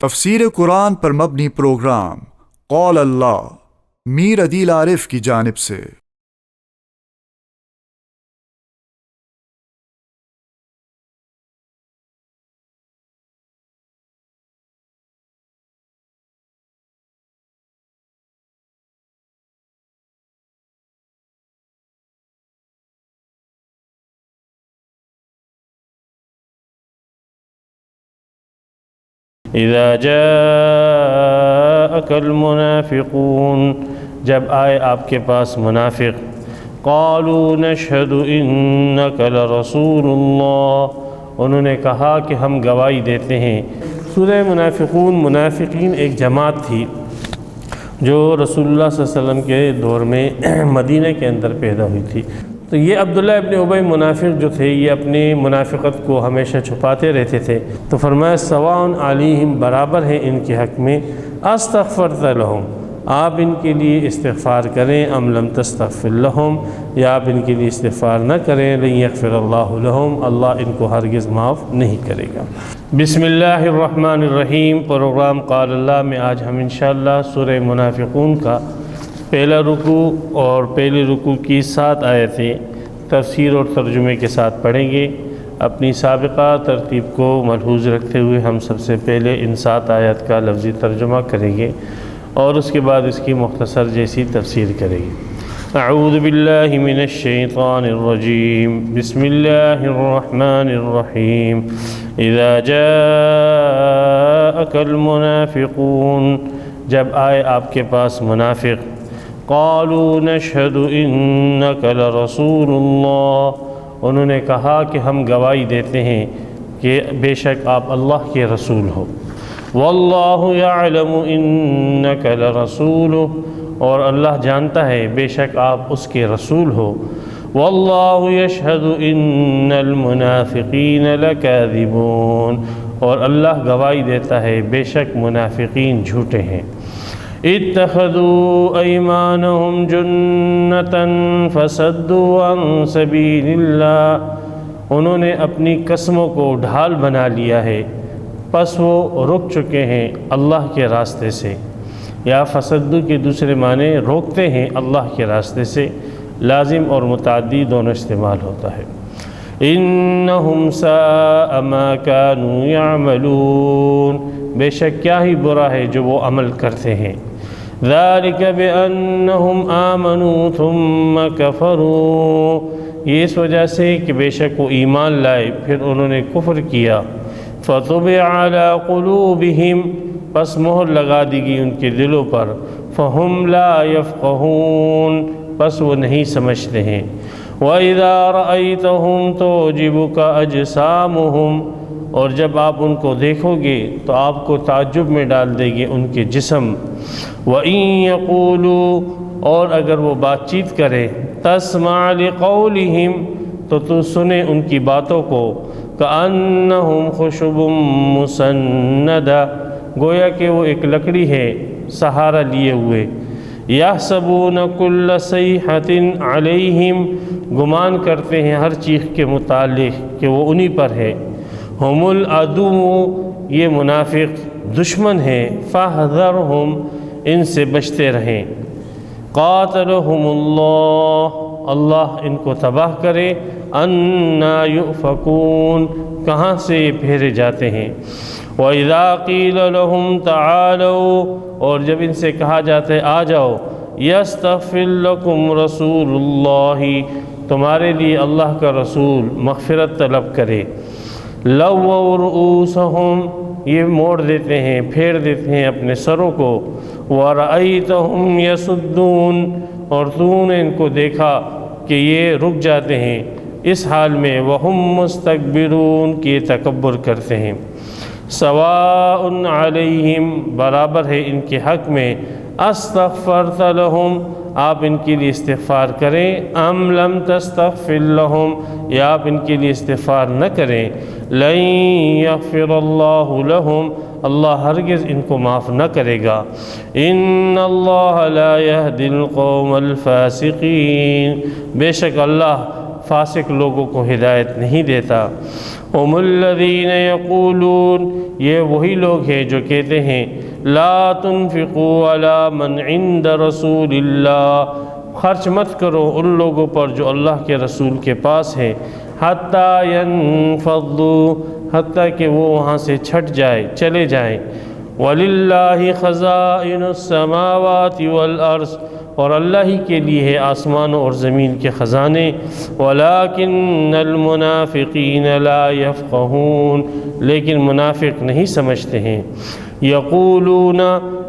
تفسیر قرآن پر مبنی پروگرام قول اللہ میر عدیل عارف کی جانب سے۔ اذا جاءك المنافقون، جب آئے آپ کے پاس منافق، قالوا نشهد انك لرسول اللہ، انہوں نے کہا کہ ہم گواہی دیتے ہیں۔ سورہ منافقون، منافقین ایک جماعت تھی جو رسول اللہ صلی اللہ علیہ وسلم کے دور میں مدینہ کے اندر پیدا ہوئی تھی۔ تو یہ عبداللہ ابن ابی منافق جو تھے، یہ اپنی منافقت کو ہمیشہ چھپاتے رہتے تھے۔ تو فرمایا سواء علیہم، برابر ہے ان کے حق میں، استغفرت لہم، آپ ان کے لیے استغفار کریں، ام لم تستغفر لہم، یا آپ ان کے لیے استغفار نہ کریں، لن یغفر اللہ لہم، اللہ ان کو ہرگز معاف نہیں کرے گا۔ بسم اللہ الرحمن الرحیم۔ پروگرام قال اللہ میں آج ہم انشاءاللہ سورہ منافقون کا پہلا رکوع اور پہلے رکوع کی 7 آیتیں تفسیر اور ترجمے کے ساتھ پڑھیں گے۔ اپنی سابقہ ترتیب کو ملحوظ رکھتے ہوئے ہم سب سے پہلے ان 7 آیات کا لفظی ترجمہ کریں گے اور اس کے بعد اس کی مختصر جیسی تفسیر کریں گے۔ اعوذ باللہ من الشیطان الرجیم، بسم اللہ الرحمن الرحیم۔ اذا جاءک المنافقون، جب آئے آپ کے پاس منافق، قالوا نشهد انك لرسول اللہ، انہوں نے کہا کہ ہم گواہی دیتے ہیں کہ بے شک آپ اللہ کے رسول ہو۔ واللہ یعلم انك لرسولہ، اور اللہ جانتا ہے بے شک آپ اس کے رسول ہو۔ واللہ یشہد ان المنافقین لکاذبون، اور اللہ گواہی دیتا ہے بے شک منافقین جھوٹے ہیں۔ اتخذوا ایمانہم جنتا فصدوا عن سبیل اللہ، انہوں نے اپنی قسموں کو ڈھال بنا لیا ہے، پس وہ رک چکے ہیں اللہ کے راستے سے، یا فصدوا کے دوسرے معنی روکتے ہیں اللہ کے راستے سے، لازم اور متعدی دونوں استعمال ہوتا ہے۔ انہم ساء ما كانوا یعملون، بے شک کیا ہی برا ہے جو وہ عمل کرتے ہیں۔ ذالک بأنہم آمنوا ثم کفروا، یہ اس وجہ سے کہ بے شک وہ ایمان لائے پھر انہوں نے کفر کیا۔ فطبع علی قلوبہم، پس مہر لگا دی گئی ان کے دلوں پر۔ فہم لا یفقہون، پس وہ نہیں سمجھتے ہیں۔ وَإِذَا رَأَيْتَهُمْ تُعْجِبُكَ أَجْسَامُهُمْ، اور جب آپ ان کو دیکھو گے تو آپ کو تعجب میں ڈال دے گے ان کے جسم۔ وَإِن يَقُولُوا، اور اگر وہ بات چیت کرے، تَسْمَعْ لِقَوْلِهِمْ، تو سنے ان کی باتوں کو، كَأَنَّهُمْ خُشُبٌ مُّسَنَّدَةٌ، گویا کہ وہ ایک لکڑی ہے سہارا لیے ہوئے۔ يَحْسَبُونَ كُلَّ صَيْحَةٍ عَلَيْهِمْ، گمان کرتے ہیں ہر چیخ کے متعلق کہ وہ انہی پر ہے۔ ہم العدو، یہ منافق دشمن ہیں، فاحذرہم، ان سے بچتے رہیں۔ قاتلہم اللہ، اللہ ان کو تباہ کرے۔ انا یؤفکون، کہاں سے یہ پھیرے جاتے ہیں۔ وَإِذَا قِيلَ لَهُمْ تَعَالَوْا، اور جب ان سے کہا جاتا ہے آ جاؤ، يَسْتَغْفِرْ لَكُمْ رَسُولُ اللَّهِ، تمہارے لیے اللہ کا رسول مغفرت طلب کرے۔ لَوَّوْا رُؤُوسَهُمْ، یہ موڑ دیتے ہیں، پھیر دیتے ہیں اپنے سروں کو۔ وَرَأَيْتَهُمْ يَسُدُّونَ، اور تو نے ان کو دیکھا کہ یہ رک جاتے ہیں اس حال میں۔ وَهُمْ مُسْتَكْبِرُونَ، کہ یہ تکبر کرتے ہیں۔ سواء علیہم، برابر ہے ان کے حق میں، استغفرت لہم، آپ ان کے لیے استغفار کریں، ام لم تستغفر لہم، یا آپ ان کے لیے استغفار نہ کریں، لن یغفر اللہ لہم، اللہ ہرگز ان کو معاف نہ کرے گا۔ ان اللہ لا یہدی القوم الفاسقین، بے شک اللہ فاسق لوگوں کو ہدایت نہیں دیتا۔ هم الذین یقولون، یہ وہی لوگ ہیں جو کہتے ہیں لا تنفقوا علی من عند رسول اللہ، خرچ مت کرو ان لوگوں پر جو اللہ کے رسول کے پاس ہیں، حتیٰ ينفضوا، حتیٰ کہ وہ وہاں سے چھٹ جائے چلے جائیں، وَلِلَّهِ خَزَائِنُ السَّمَاوَاتِ وَالْأَرْضِ، اور اللہ ہی کے لیے ہے آسمانوں اور زمین کے خزانے، وَلَكِنَّ الْمُنَافِقِينَ لَا يَفْقَهُونَ، لیکن منافق نہیں سمجھتے ہیں، یقولون،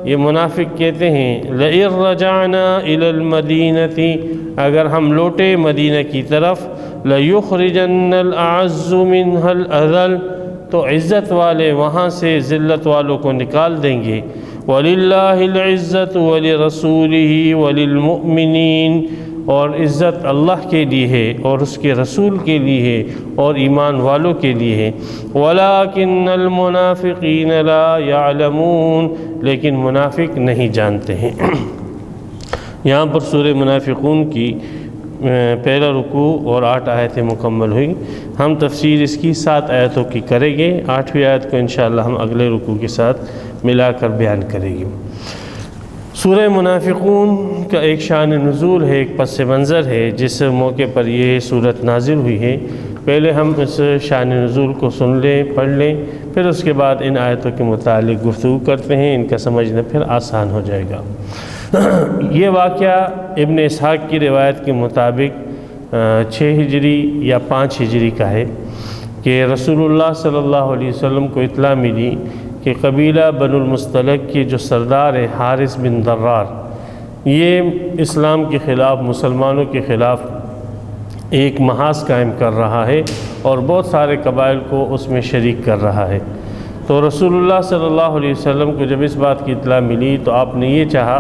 یہ منافق کہتے ہیں لَإِن رَجَعْنَا إِلَى الْمَدِينَةِ، اگر ہم لوٹے مدینہ کی طرف، لَيُخْرِجَنَّ الْأَعَزُّ مِنْهَا الْأَذَلَّ، تو عزت والے وہاں سے ذلت والوں کو نکال دیں گے، وَلِلَّهِ الْعِزَّةُ وَلِرَسُولِهِ وَلِلْمُؤْمِنِينَ، اور عزت اللہ کے لیے ہے اور اس کے رسول کے لیے ہے اور ایمان والوں کے لیے ہے، وَلَكِنَّ الْمُنَافِقِينَ لَا يَعْلَمُونَ، لیکن منافق نہیں جانتے ہیں۔ یہاں پر سورہ منافقون کی پہلا رکوع اور 8 آیتیں مکمل ہوئی۔ ہم تفسیر اس کی 7 آیتوں کی کریں گے، 8ویں آیت کو انشاءاللہ ہم اگلے رکوع کے ساتھ ملا کر بیان کریں گے۔ سورہ منافقون کا ایک شان نزول ہے، ایک پس منظر ہے جس موقع پر یہ صورت نازل ہوئی ہے۔ پہلے ہم اس شان نزول کو سن لیں، پڑھ لیں، پھر اس کے بعد ان آیتوں کے متعلق گفتگو کرتے ہیں، ان کا سمجھنا پھر آسان ہو جائے گا۔ یہ واقعہ ابن اسحاق کی روایت کے مطابق 6 ہجری یا 5 ہجری کا ہے کہ رسول اللہ صلی اللہ علیہ وسلم کو اطلاع ملی کہ قبیلہ بنو المصطلق کے جو سردار ہے حارث بن ضرار، یہ اسلام کے خلاف، مسلمانوں کے خلاف ایک محاذ قائم کر رہا ہے اور بہت سارے قبائل کو اس میں شریک کر رہا ہے۔ تو رسول اللہ صلی اللہ علیہ وسلم کو جب اس بات کی اطلاع ملی تو آپ نے یہ چاہا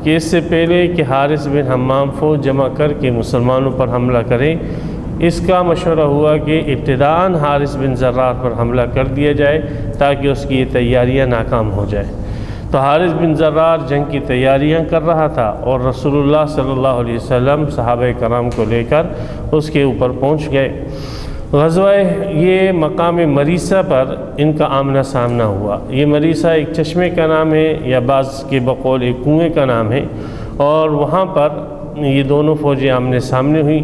کہ اس سے پہلے کہ حارث بن حمام فوج جمع کر کے مسلمانوں پر حملہ کریں، اس کا مشورہ ہوا کہ ابتداءً حارث بن ضرار پر حملہ کر دیا جائے تاکہ اس کی یہ تیاریاں ناکام ہو جائیں۔ تو حارث بن ضرار جنگ کی تیاریاں کر رہا تھا اور رسول اللہ صلی اللہ علیہ وسلم صحابہ کرام کو لے کر اس کے اوپر پہنچ گئے۔ غزوہ یہ مقام مریسہ پر ان کا آمنا سامنا ہوا۔ یہ مریسہ ایک چشمے کا نام ہے یا بعض کے بقول ایک کنویں کا نام ہے، اور وہاں پر یہ دونوں فوجیں آمنے سامنے ہوئیں،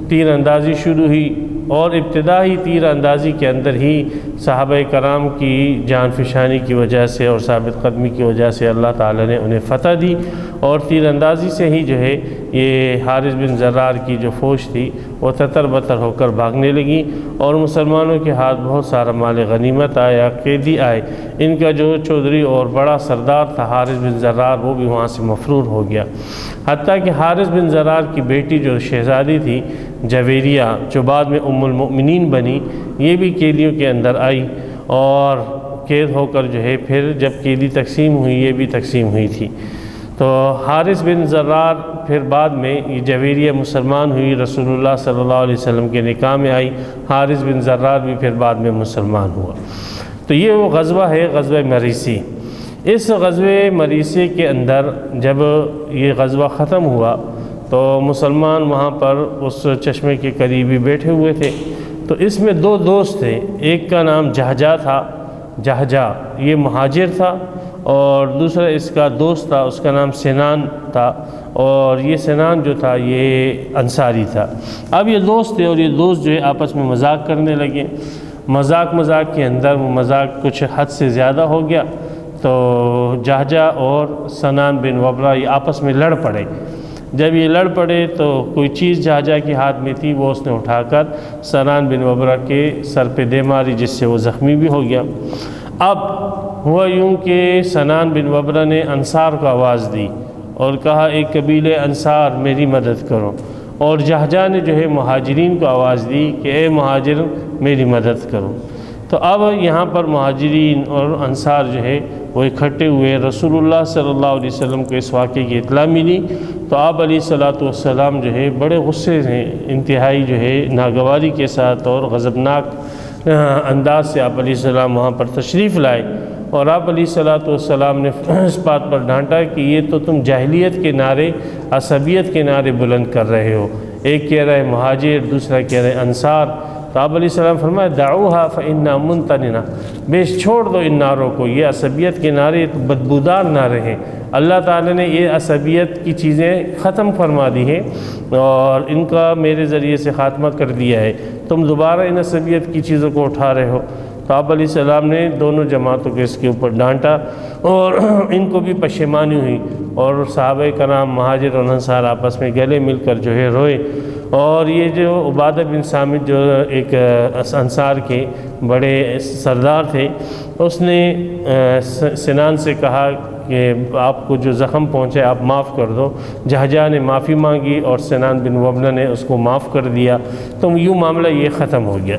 تیر اندازی شروع ہوئی، اور ابتدائی تیر اندازی کے اندر ہی صحابہ کرام کی جان فشانی کی وجہ سے اور ثابت قدمی کی وجہ سے اللہ تعالیٰ نے انہیں فتح دی، اور تیر اندازی سے ہی جو ہے یہ حارث بن ضرار کی جو فوج تھی وہ تتر بتر ہو کر بھاگنے لگی، اور مسلمانوں کے ہاتھ بہت سارا مال غنیمت آیا، قیدی آئے۔ ان کا جو چودھری اور بڑا سردار تھا حارث بن ضرار، وہ بھی وہاں سے مفرور ہو گیا، حتیٰ کہ حارث بن ضرار کی بیٹی جو شہزادی تھی جویریہ، جو بعد میں ام المؤمنین بنی، یہ بھی قیدیوں کے اندر آئی اور قید ہو کر جو ہے پھر جب قیدی تقسیم ہوئی یہ بھی تقسیم ہوئی تھی۔ تو حارث بن ضرار پھر بعد میں یہ جویریہ مسلمان ہوئی، رسول اللہ صلی اللہ علیہ وسلم کے نکاح میں آئی، حارث بن ضرار بھی پھر بعد میں مسلمان ہوا۔ تو یہ وہ غزوہ ہے، غزوہ مریسی۔ اس غزوہ مریسی کے اندر جب یہ غزوہ ختم ہوا تو مسلمان وہاں پر اس چشمے کے قریب ہی بیٹھے ہوئے تھے۔ تو اس میں 2 دوست تھے، ایک کا نام جہجہ تھا، جہجہ یہ مہاجر تھا، اور دوسرا اس کا دوست تھا، اس کا نام سنان تھا، اور یہ سنان جو تھا یہ انصاری تھا۔ اب یہ دوست تھے اور یہ دوست جو ہے آپس میں مذاق کرنے لگے۔ مذاق کے اندر وہ مذاق کچھ حد سے زیادہ ہو گیا، تو جہجہ اور سنان بن وبرہ یہ آپس میں لڑ پڑے۔ جب یہ لڑ پڑے تو کوئی چیز جہجہ کے ہاتھ میں تھی، وہ اس نے اٹھا کر سنان بن وبرہ کے سر پہ دے ماری، جس سے وہ زخمی بھی ہو گیا۔ اب ہوا یوں کہ سنان بن وبرہ نے انصار کو آواز دی اور کہا اے قبیلے انصار میری مدد کرو، اور جہجہ نے جو ہے مہاجرین کو آواز دی کہ اے مہاجر میری مدد کرو۔ تو اب یہاں پر مہاجرین اور انصار جو ہے وہ اکٹھے ہوئے۔ رسول اللہ صلی اللہ علیہ وسلم کو اس واقعے کی اطلاع ملی تو آپ علیہ الصلوۃ والسلام جو ہے بڑے غصے سے، انتہائی جو ہے ناگواری کے ساتھ اور غضبناک انداز سے آپ علیہ السلام وہاں پر تشریف لائے، اور آپ علیہ الصلوۃ والسلام نے اس بات پر ڈانٹا کہ یہ تو تم جاہلیت کے نعرے، عصبیت کے نعرے بلند کر رہے ہو۔ ایک کہہ رہا ہے مہاجر، دوسرا کہہ رہا ہے انصار، تو آپ علیہ السلام فرمایا دعوها فإنها منتننا، بیش چھوڑ دو ان نعروں کو، یہ عصبیت کے نعرے تو بدبودار نعرے ہیں۔ اللہ تعالیٰ نے یہ عصبیت کی چیزیں ختم فرما دی ہیں اور ان کا میرے ذریعے سے خاتمہ کر دیا ہے، تم دوبارہ ان عصبیت کی چیزوں کو اٹھا رہے ہو۔ تو آپ علیہ السلام نے دونوں جماعتوں کو اس کے اوپر ڈانٹا اور ان کو بھی پشیمانی ہوئی، اور صحابہ کرام مہاجر اور انصار آپس میں گلے مل کر جو ہے روئے۔ اور یہ جو عبادہ بن صامت جو ایک انصار کے بڑے سردار تھے، اس نے سنان سے کہا کہ آپ کو جو زخم پہنچے آپ معاف کر دو۔ جہجہ نے معافی مانگی اور سنان بن وبنہ نے اس کو معاف کر دیا، تو یوں معاملہ یہ ختم ہو گیا۔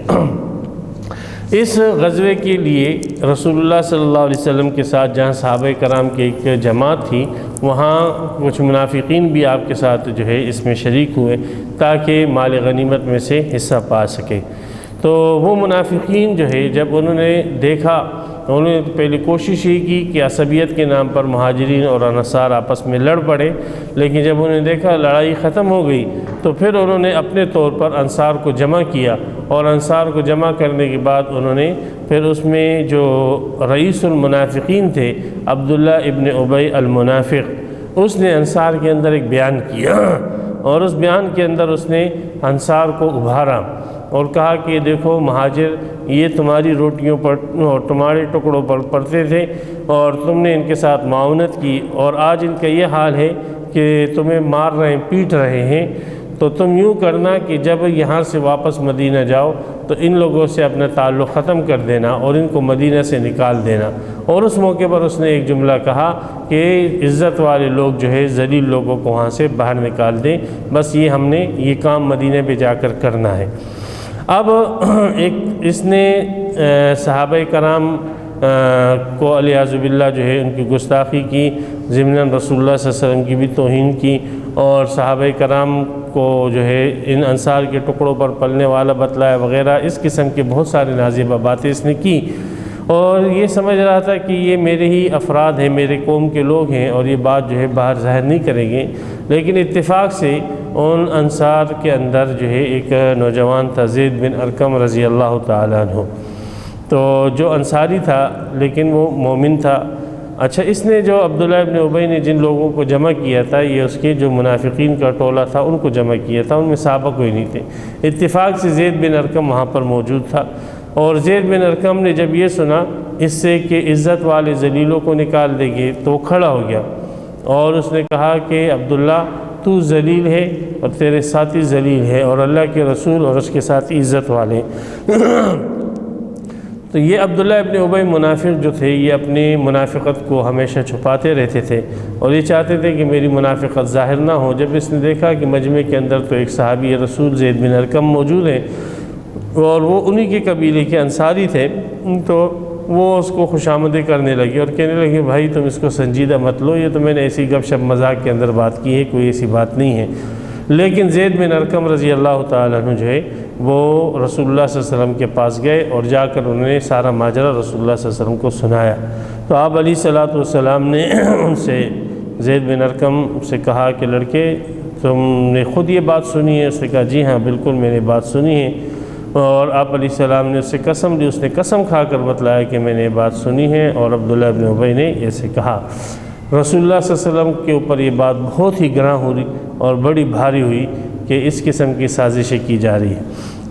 اس غزوے کے لیے رسول اللہ صلی اللہ علیہ وسلم کے ساتھ جہاں صحابہ کرام کی ایک جماعت تھی، وہاں کچھ منافقین بھی آپ کے ساتھ جو ہے اس میں شریک ہوئے تاکہ مال غنیمت میں سے حصہ پا سکے۔ تو وہ منافقین جو ہے جب انہوں نے دیکھا، انہوں نے پہلے کوشش یہ کی کہ عصبیت کے نام پر مہاجرین اور انصار آپس میں لڑ پڑے، لیکن جب انہوں نے دیکھا لڑائی ختم ہو گئی تو پھر انہوں نے اپنے طور پر انصار کو جمع کیا، اور انصار کو جمع کرنے کے بعد انہوں نے پھر اس میں جو رئیس المنافقین تھے عبداللہ ابن ابی المنافق، اس نے انصار کے اندر ایک بیان کیا، اور اس بیان کے اندر اس نے انصار کو ابھارا اور کہا کہ دیکھو مہاجر یہ تمہاری روٹیوں پر اور تمہارے ٹکڑوں پر پڑتے تھے اور تم نے ان کے ساتھ معاونت کی، اور آج ان کا یہ حال ہے کہ تمہیں مار رہے ہیں، پیٹ رہے ہیں۔ تو تم یوں کرنا کہ جب یہاں سے واپس مدینہ جاؤ تو ان لوگوں سے اپنا تعلق ختم کر دینا اور ان کو مدینہ سے نکال دینا۔ اور اس موقع پر اس نے ایک جملہ کہا کہ عزت والے لوگ جو ہے ذلیل لوگوں کو وہاں سے باہر نکال دیں، بس یہ ہم نے یہ کام مدینہ پہ جا کر کرنا ہے۔ اب ایک اس نے صحابہ کرام کو علیہ باللہ جو ہے ان کی گستاخی کی، ضمناً رسول اللہ صلی اللہ علیہ وسلم کی بھی توہین کی، اور صحابہ کرام کو جو ہے ان انصار کے ٹکڑوں پر پلنے والا بتلایا وغیرہ، اس قسم کے بہت سارے نازیبہ باتیں اس نے کی، اور یہ سمجھ رہا تھا کہ یہ میرے ہی افراد ہیں، میرے قوم کے لوگ ہیں اور یہ بات جو ہے باہر ظاہر نہیں کریں گے۔ لیکن اتفاق سے ان انصار کے اندر جو ہے ایک نوجوان تھا زید بن ارقم رضی اللہ تعالیٰ عنہ، تو جو انصاری تھا لیکن وہ مومن تھا۔ اچھا، اس نے جو عبداللہ ابن ابی نے جن لوگوں کو جمع کیا تھا، یہ اس کے جو منافقین کا ٹولہ تھا ان کو جمع کیا تھا، ان میں صحابہ کوئی نہیں تھے۔ اتفاق سے زید بن ارقم وہاں پر موجود تھا، اور زید بن ارقم نے جب یہ سنا اس سے کہ عزت والے ذلیلوں کو نکال دے گے تو وہ کھڑا ہو گیا اور اس نے کہا کہ عبداللہ تو ذلیل ہے اور تیرے ساتھی ذلیل ہے، اور اللہ کے رسول اور اس کے ساتھی عزت والے۔ تو یہ عبداللہ ابن ابی منافق جو تھے یہ اپنی منافقت کو ہمیشہ چھپاتے رہتے تھے اور یہ چاہتے تھے کہ میری منافقت ظاہر نہ ہو۔ جب اس نے دیکھا کہ مجمع کے اندر تو ایک صحابی رسول زید بن ارقم موجود ہیں اور وہ انہی کے قبیلے کے انصاری تھے، تو وہ اس کو خوشامدی کرنے لگی اور کہنے لگے بھائی تم اس کو سنجیدہ مت لو، یہ تو میں نے ایسی گپ شپ مذاق کے اندر بات کی ہے، کوئی ایسی بات نہیں ہے۔ لیکن زید بن ارقم رضی اللہ تعالیٰ عنہ جو ہے وہ رسول اللہ صلی اللہ علیہ وسلم کے پاس گئے اور جا کر انہوں نے سارا ماجرا رسول اللہ صلی اللہ علیہ وسلم کو سنایا۔ تو آپ علیہ الصلوۃ والسلام نے ان سے زید بن ارقم سے کہا کہ لڑکے تم نے خود یہ بات سنی ہے؟ اس نے کہا جی ہاں بالکل میں نے بات سنی ہے، اور آپ علیہ السلام نے اس سے قسم لی، اس نے قسم کھا کر بتلایا کہ میں نے یہ بات سنی ہے، اور عبداللہ ابن ابی نے ایسے کہا۔ رسول اللہ صلی اللہ علیہ وسلم کے اوپر یہ بات بہت ہی گراں ہوئی اور بڑی بھاری ہوئی کہ اس قسم کی سازشیں کی جا رہی ہیں۔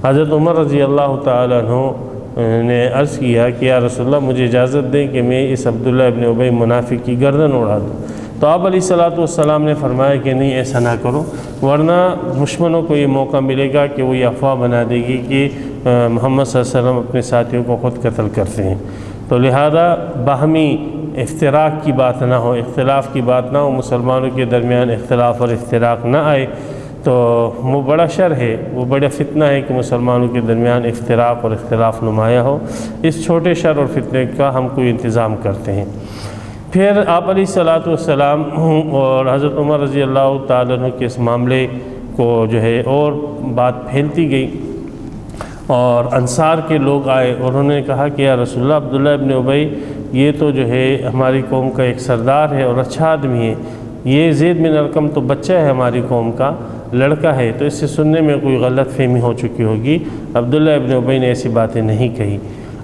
حضرت عمر رضی اللہ تعالیٰ عنہ نے عرض کیا کہ یا رسول اللہ مجھے اجازت دیں کہ میں اس عبداللہ ابن ابی منافق کی گردن اڑا دوں۔ تو آپ علیہ الصلوۃ والسلام نے فرمایا کہ نہیں ایسا نہ کرو، ورنہ دشمنوں کو یہ موقع ملے گا کہ وہ یہ افواہ بنا دے گی کہ محمد صلی اللہ علیہ وسلم اپنے ساتھیوں کو خود قتل کرتے ہیں۔ تو لہذا باہمی افتراق کی بات نہ ہو، اختلاف کی بات نہ ہو، مسلمانوں کے درمیان اختلاف اور افتراق نہ آئے، تو وہ بڑا شر ہے، وہ بڑا فتنہ ہے کہ مسلمانوں کے درمیان افتراق اور اختلاف نمایاں ہو۔ اس چھوٹے شر اور فتنے کا ہم کوئی انتظام کرتے ہیں۔ پھر آپ علیہ الصلوۃ والسلام اور حضرت عمر رضی اللہ تعالیٰ عنہ کے اس معاملے کو جو ہے اور بات پھیلتی گئی، اور انصار کے لوگ آئے اور انہوں نے کہا کہ یا رسول اللہ عبداللہ ابن ابی یہ تو جو ہے ہماری قوم کا ایک سردار ہے اور اچھا آدمی ہے، یہ زید بن ارقم تو بچہ ہے ہماری قوم کا، لڑکا ہے تو اس سے سننے میں کوئی غلط فہمی ہو چکی ہوگی۔ عبداللہ ابن ابی نے ایسی باتیں نہیں کہی۔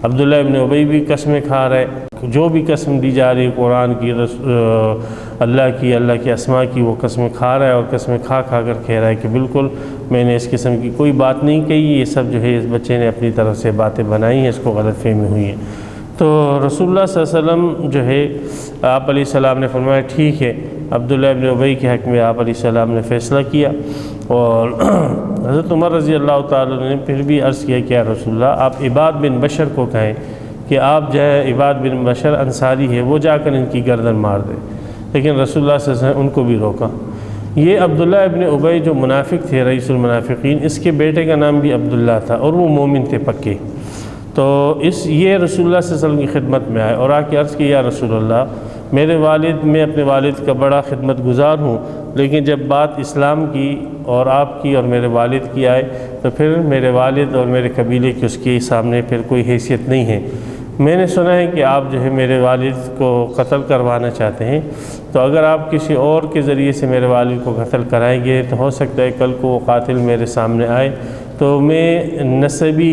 عبداللہ ابن ابی بھی قسمیں کھا رہے، جو بھی قسم دی جا رہی قرآن کی، اللہ کی اسماء کی، وہ قسمیں کھا رہا ہے، اور قسمیں کھا کر کہہ رہا ہے کہ بالکل میں نے اس قسم کی کوئی بات نہیں کہی، یہ سب جو ہے اس بچے نے اپنی طرف سے باتیں بنائی ہیں، اس کو غلط فہمی ہوئی ہے۔ تو رسول اللہ صلی اللہ علیہ وسلم جو ہے آپ علیہ السلام نے فرمایا ٹھیک ہے۔ عبداللہ ابن ابی کے حق میں آپ علیہ السلام نے فیصلہ کیا، اور حضرت عمر رضی اللہ تعالیٰ نے پھر بھی عرض کیا کہ یا رسول اللہ آپ عباد بن بشر کو کہیں کہ آپ جو ہے عباد بن بشر انصاری ہے، وہ جا کر ان کی گردن مار دے، لیکن رسول اللہ صلی اللہ علیہ وسلم ان کو بھی روکا۔ یہ عبداللہ ابن ابی جو منافق تھے، رئیس المنافقین، اس کے بیٹے کا نام بھی عبداللہ تھا، اور وہ مومن تھے پکے۔ تو یہ رسول اللہ صلی اللہ علیہ وسلم کی خدمت میں آئے اور آ کے عرض کی یا رسول اللہ میں اپنے والد کا بڑا خدمت گزار ہوں، لیکن جب بات اسلام کی اور آپ کی اور میرے والد کی آئے تو پھر میرے والد اور میرے قبیلے کی اس کے سامنے پھر کوئی حیثیت نہیں ہے۔ میں نے سنا ہے کہ آپ جو ہے میرے والد کو قتل کروانا چاہتے ہیں، تو اگر آپ کسی اور کے ذریعے سے میرے والد کو قتل کرائیں گے تو ہو سکتا ہے کل کو وہ قاتل میرے سامنے آئے تو میں نسبی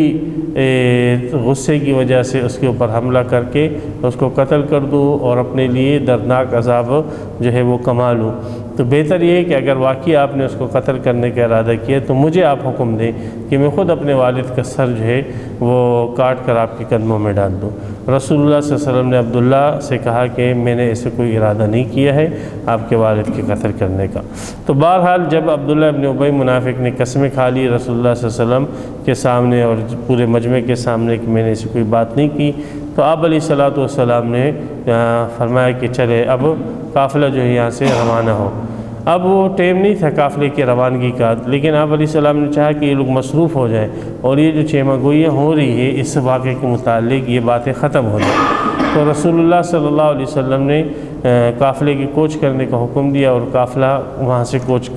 غصے کی وجہ سے اس کے اوپر حملہ کر کے اس کو قتل کر دوں اور اپنے لیے دردناک عذاب جو ہے وہ کما لوں۔ تو بہتر یہ ہے کہ اگر واقعی آپ نے اس کو قتل کرنے کا ارادہ کیا تو مجھے آپ حکم دیں کہ میں خود اپنے والد کا سر جو ہے وہ کاٹ کر آپ کے قدموں میں ڈال دوں۔ رسول اللہ صلی اللہ علیہ وسلم نے عبداللہ سے کہا کہ میں نے ایسے کوئی ارادہ نہیں کیا ہے آپ کے والد کے قتل کرنے کا۔ تو بہرحال جب عبداللہ ابن ابی منافق نے قسمیں کھا لی رسول اللہ صلی اللہ علیہ وسلم کے سامنے اور پورے مجمع کے سامنے کہ میں نے ایسی کوئی بات نہیں کی، تو آپ علیہ الصلوۃ والسلام نے فرمایا کہ چلے اب قافلہ جو ہے یہاں سے روانہ ہو۔ اب وہ ٹائم نہیں تھا قافلے کی روانگی کا، لیکن آپ علیہ السلام نے چاہا کہ یہ لوگ مصروف ہو جائیں اور یہ جو چیمہ گوئیاں ہو رہی ہے اس واقعے کے متعلق یہ باتیں ختم ہو جائیں۔ تو رسول اللہ صلی اللہ علیہ وسلم نے قافلے کی کوچ کرنے کا حکم دیا اور قافلہ وہاں سے کوچ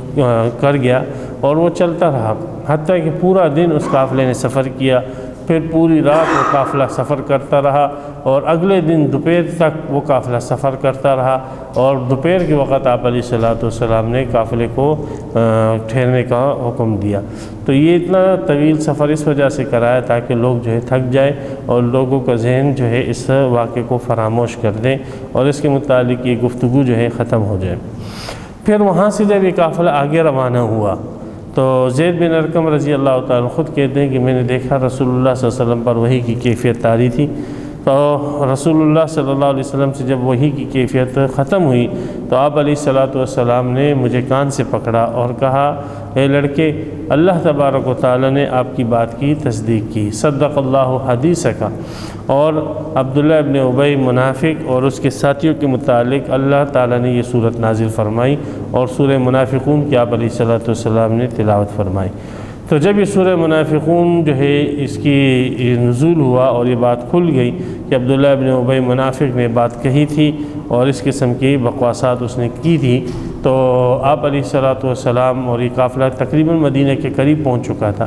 کر گیا اور وہ چلتا رہا، حتیٰ کہ پورا دن اس قافلے نے سفر کیا، پھر پوری رات وہ قافلہ سفر کرتا رہا، اور اگلے دن دوپہر تک وہ قافلہ سفر کرتا رہا، اور دوپہر کے وقت آپ علیہ الصلوۃ والسلام نے قافلے کو ٹھہرنے کا حکم دیا۔ تو یہ اتنا طویل سفر اس وجہ سے کرایا تاکہ لوگ جو ہے تھک جائے اور لوگوں کا ذہن جو ہے اس واقعے کو فراموش کر دیں اور اس کے متعلق یہ گفتگو جو ہے ختم ہو جائے۔ پھر وہاں سے جب یہ قافلہ آگے روانہ ہوا تو زید بن ارقم رضی اللہ تعالیٰ خود کہتے ہیں کہ میں نے دیکھا رسول اللہ صلی اللہ علیہ وسلم پر وحی کی کیفیت طاری تھی، تو رسول اللہ صلی اللہ علیہ وسلم سے جب وحی کی کیفیت ختم ہوئی تو آپ علیہ الصلوۃ والسلام نے مجھے کان سے پکڑا اور کہا اے لڑکے، اللہ تبارک و تعالیٰ نے آپ کی بات کی تصدیق کی، صدق اللہ حدیثک۔ اور عبداللہ ابن ابی منافق اور اس کے ساتھیوں کے متعلق اللہ تعالیٰ نے یہ صورت نازل فرمائی اور سورہ منافقون کی آپ علیہ الصلوۃ والسلام نے تلاوت فرمائی۔ تو جب یہ سورہ منافقون جو ہے اس کی نزول ہوا اور یہ بات کھل گئی کہ عبداللہ ابن ابی منافق نے بات کہی تھی اور اس قسم کی بکواسات اس نے کی تھی، تو آپ علیہ الصلوۃ والسلام اور یہ قافلہ تقریباً مدینہ کے قریب پہنچ چکا تھا۔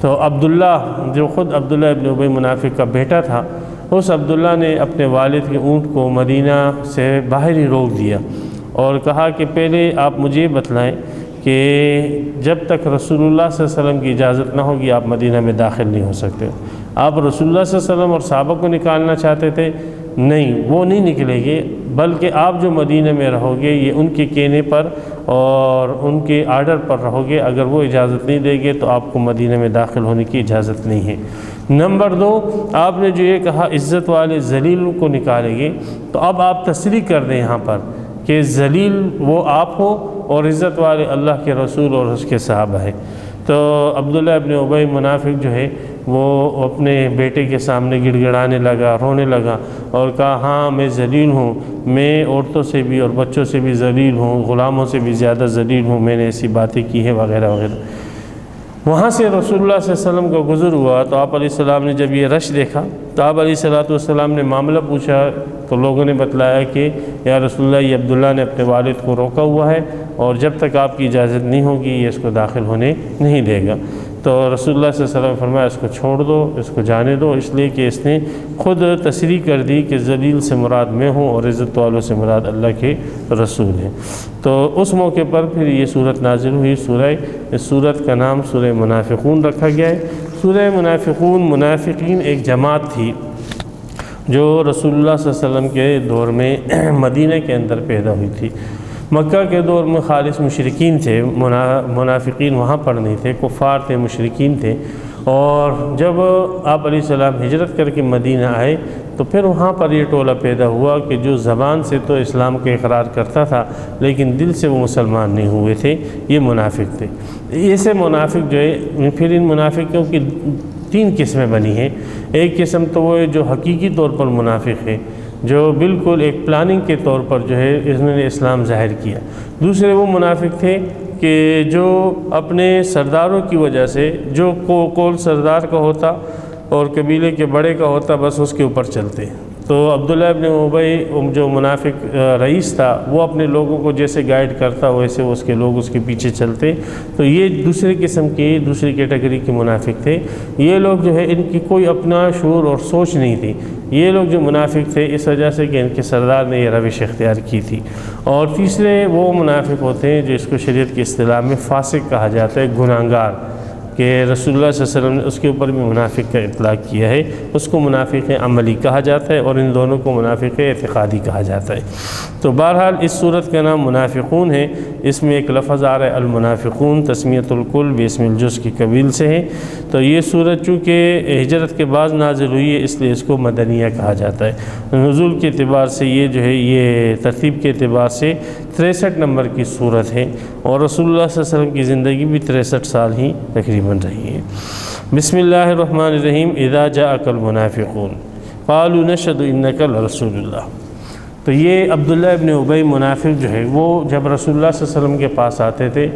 تو عبداللہ جو خود عبداللہ ابن ابی منافق کا بیٹا تھا، اس عبداللہ نے اپنے والد کے اونٹ کو مدینہ سے باہر ہی روک دیا اور کہا کہ پہلے آپ مجھے بتلائیں کہ جب تک رسول اللہ صلی اللہ علیہ وسلم کی اجازت نہ ہوگی آپ مدینہ میں داخل نہیں ہو سکتے۔ آپ رسول اللہ صلی اللہ علیہ وسلم اور صحابہ کو نکالنا چاہتے تھے، نہیں، وہ نہیں نکلے گے، بلکہ آپ جو مدینہ میں رہو گے یہ ان کے کہنے پر اور ان کے آرڈر پر رہو گے، اگر وہ اجازت نہیں دیں گے تو آپ کو مدینہ میں داخل ہونے کی اجازت نہیں ہے۔ نمبر 2، آپ نے جو یہ کہا عزت والے ذلیل کو نکالیں گے، تو اب آپ تصریح کر دیں یہاں پر کہ ذلیل وہ آپ ہو اور عزت والے اللہ کے رسول اور اس کے صحابہ ہیں۔ تو عبداللہ ابن ابی منافق جو ہے وہ اپنے بیٹے کے سامنے گڑ گڑانے لگا، رونے لگا اور کہا ہاں میں ذلیل ہوں، میں عورتوں سے بھی اور بچوں سے بھی ذلیل ہوں، غلاموں سے بھی زیادہ ذلیل ہوں، میں نے ایسی باتیں کی ہیں وغیرہ وغیرہ۔ وہاں سے رسول اللہ صلی اللہ علیہ وسلم کا گزر ہوا تو آپ علیہ السلام نے جب یہ رش دیکھا تو آپ علیہ الصلوۃ والسلام نے معاملہ پوچھا تو لوگوں نے بتلایا کہ یا رسول اللہ یہ عبداللہ نے اپنے والد کو روکا ہوا ہے اور جب تک آپ کی اجازت نہیں ہوگی یہ اس کو داخل ہونے نہیں دے گا۔ تو رسول اللہ صلی اللہ علیہ وسلم نے فرمایا اس کو چھوڑ دو، اس کو جانے دو، اس لیے کہ اس نے خود تصریح کر دی کہ ذلیل سے مراد میں ہوں اور عزت والوں سے مراد اللہ کے رسول ہیں۔ تو اس موقع پر پھر یہ صورت نازل ہوئی۔ اس صورت کا نام سورہ منافقون رکھا گیا ہے۔ سورہ منافقون، منافقین ایک جماعت تھی جو رسول اللہ صلی اللہ علیہ وسلم کے دور میں مدینہ کے اندر پیدا ہوئی تھی۔ مکہ کے دور میں خالص مشرکین تھے، منافقین وہاں پر نہیں تھے، کفار تھے، مشرکین تھے۔ اور جب آپ علیہ السلام ہجرت کر کے مدینہ آئے تو پھر وہاں پر یہ ٹولہ پیدا ہوا کہ جو زبان سے تو اسلام کا اقرار کرتا تھا لیکن دل سے وہ مسلمان نہیں ہوئے تھے، یہ منافق تھے۔ ایسے منافق جو ہے، پھر ان منافقوں کی 3 قسمیں بنی ہیں۔ ایک قسم تو وہ جو حقیقی طور پر منافق ہے، جو بالکل ایک پلاننگ کے طور پر جو ہے انہوں نے اسلام ظاہر کیا۔ دوسرے وہ منافق تھے کہ جو اپنے سرداروں کی وجہ سے، جو کول سردار کا ہوتا اور قبیلے کے بڑے کا ہوتا، بس اس کے اوپر چلتے۔ تو عبداللہ ابن ابی جو منافق رئیس تھا، وہ اپنے لوگوں کو جیسے گائیڈ کرتا ویسے اس کے لوگ اس کے پیچھے چلتے۔ تو یہ دوسری قسم کی، دوسری کیٹیگری کے منافق تھے۔ یہ لوگ جو ہے ان کی کوئی اپنا شعور اور سوچ نہیں تھی۔ یہ لوگ جو منافق تھے اس وجہ سے کہ ان کے سردار نے یہ روش اختیار کی تھی۔ اور تیسرے وہ منافق ہوتے ہیں جو اس کو شریعت کی اصطلاح میں فاسق کہا جاتا ہے، گناہگار، کہ رسول اللہ صلی اللہ علیہ وسلم نے اس کے اوپر بھی منافق کا اطلاق کیا ہے۔ اس کو منافق عملی کہا جاتا ہے اور ان دونوں کو منافق اعتقادی کہا جاتا ہے۔ تو بہرحال اس صورت کا نام منافقون ہے۔ اس میں ایک لفظ آ رہا ہے المنافقون، تسمیۃ الکل باسم الجز کی قبیل سے ہے۔ تو یہ صورت چونکہ ہجرت کے بعد نازل ہوئی ہے اس لیے اس کو مدنیہ کہا جاتا ہے۔ نزول کے اعتبار سے یہ جو ہے، یہ ترتیب کے اعتبار سے 63 نمبر کی صورت ہے اور رسول اللہ صلی اللہ علیہ وسلم کی زندگی بھی 63 سال ہی تقریباً رہی ہے۔ بسم اللہ الرحمن الرحیم۔ اذا جاءک المنافقون قالوا نشهد انک لرسول اللہ۔ تو یہ عبداللہ ابن ابی منافق جو ہے، وہ جب رسول اللہ صلی اللہ علیہ وسلم کے پاس آتے تھے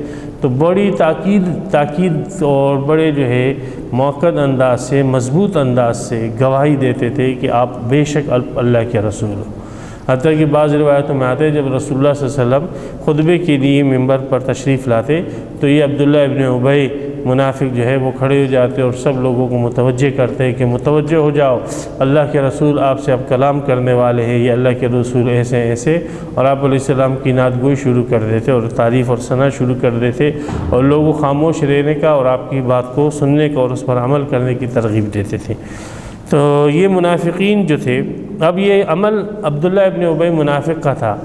تو بڑی تاکید اور بڑے جو ہے موقد انداز سے، مضبوط انداز سے گواہی دیتے تھے کہ آپ بے شک اللہ کے رسول ہو۔ حتیٰ کہ بعض روایتوں میں آتے ہیں جب رسول اللہ صلی اللہ علیہ وسلم خطبے کے لیے ممبر پر تشریف لاتے تو یہ عبداللہ ابن ابی منافق جو ہے وہ کھڑے ہو جاتے اور سب لوگوں کو متوجہ کرتے کہ متوجہ ہو جاؤ، اللہ کے رسول آپ سے اب کلام کرنے والے ہیں، یہ اللہ کے رسول ایسے ایسے، اور آپ علیہ السلام کی نعت گوئی شروع کر دیتے اور تعریف اور ثنا شروع کر دیتے اور لوگوں کو خاموش رہنے کا اور آپ کی بات کو سننے کا اور اس پر عمل کرنے کی ترغیب دیتے تھے۔ تو یہ منافقین جو تھے، اب یہ عمل عبداللہ ابن ابی منافق کا تھا،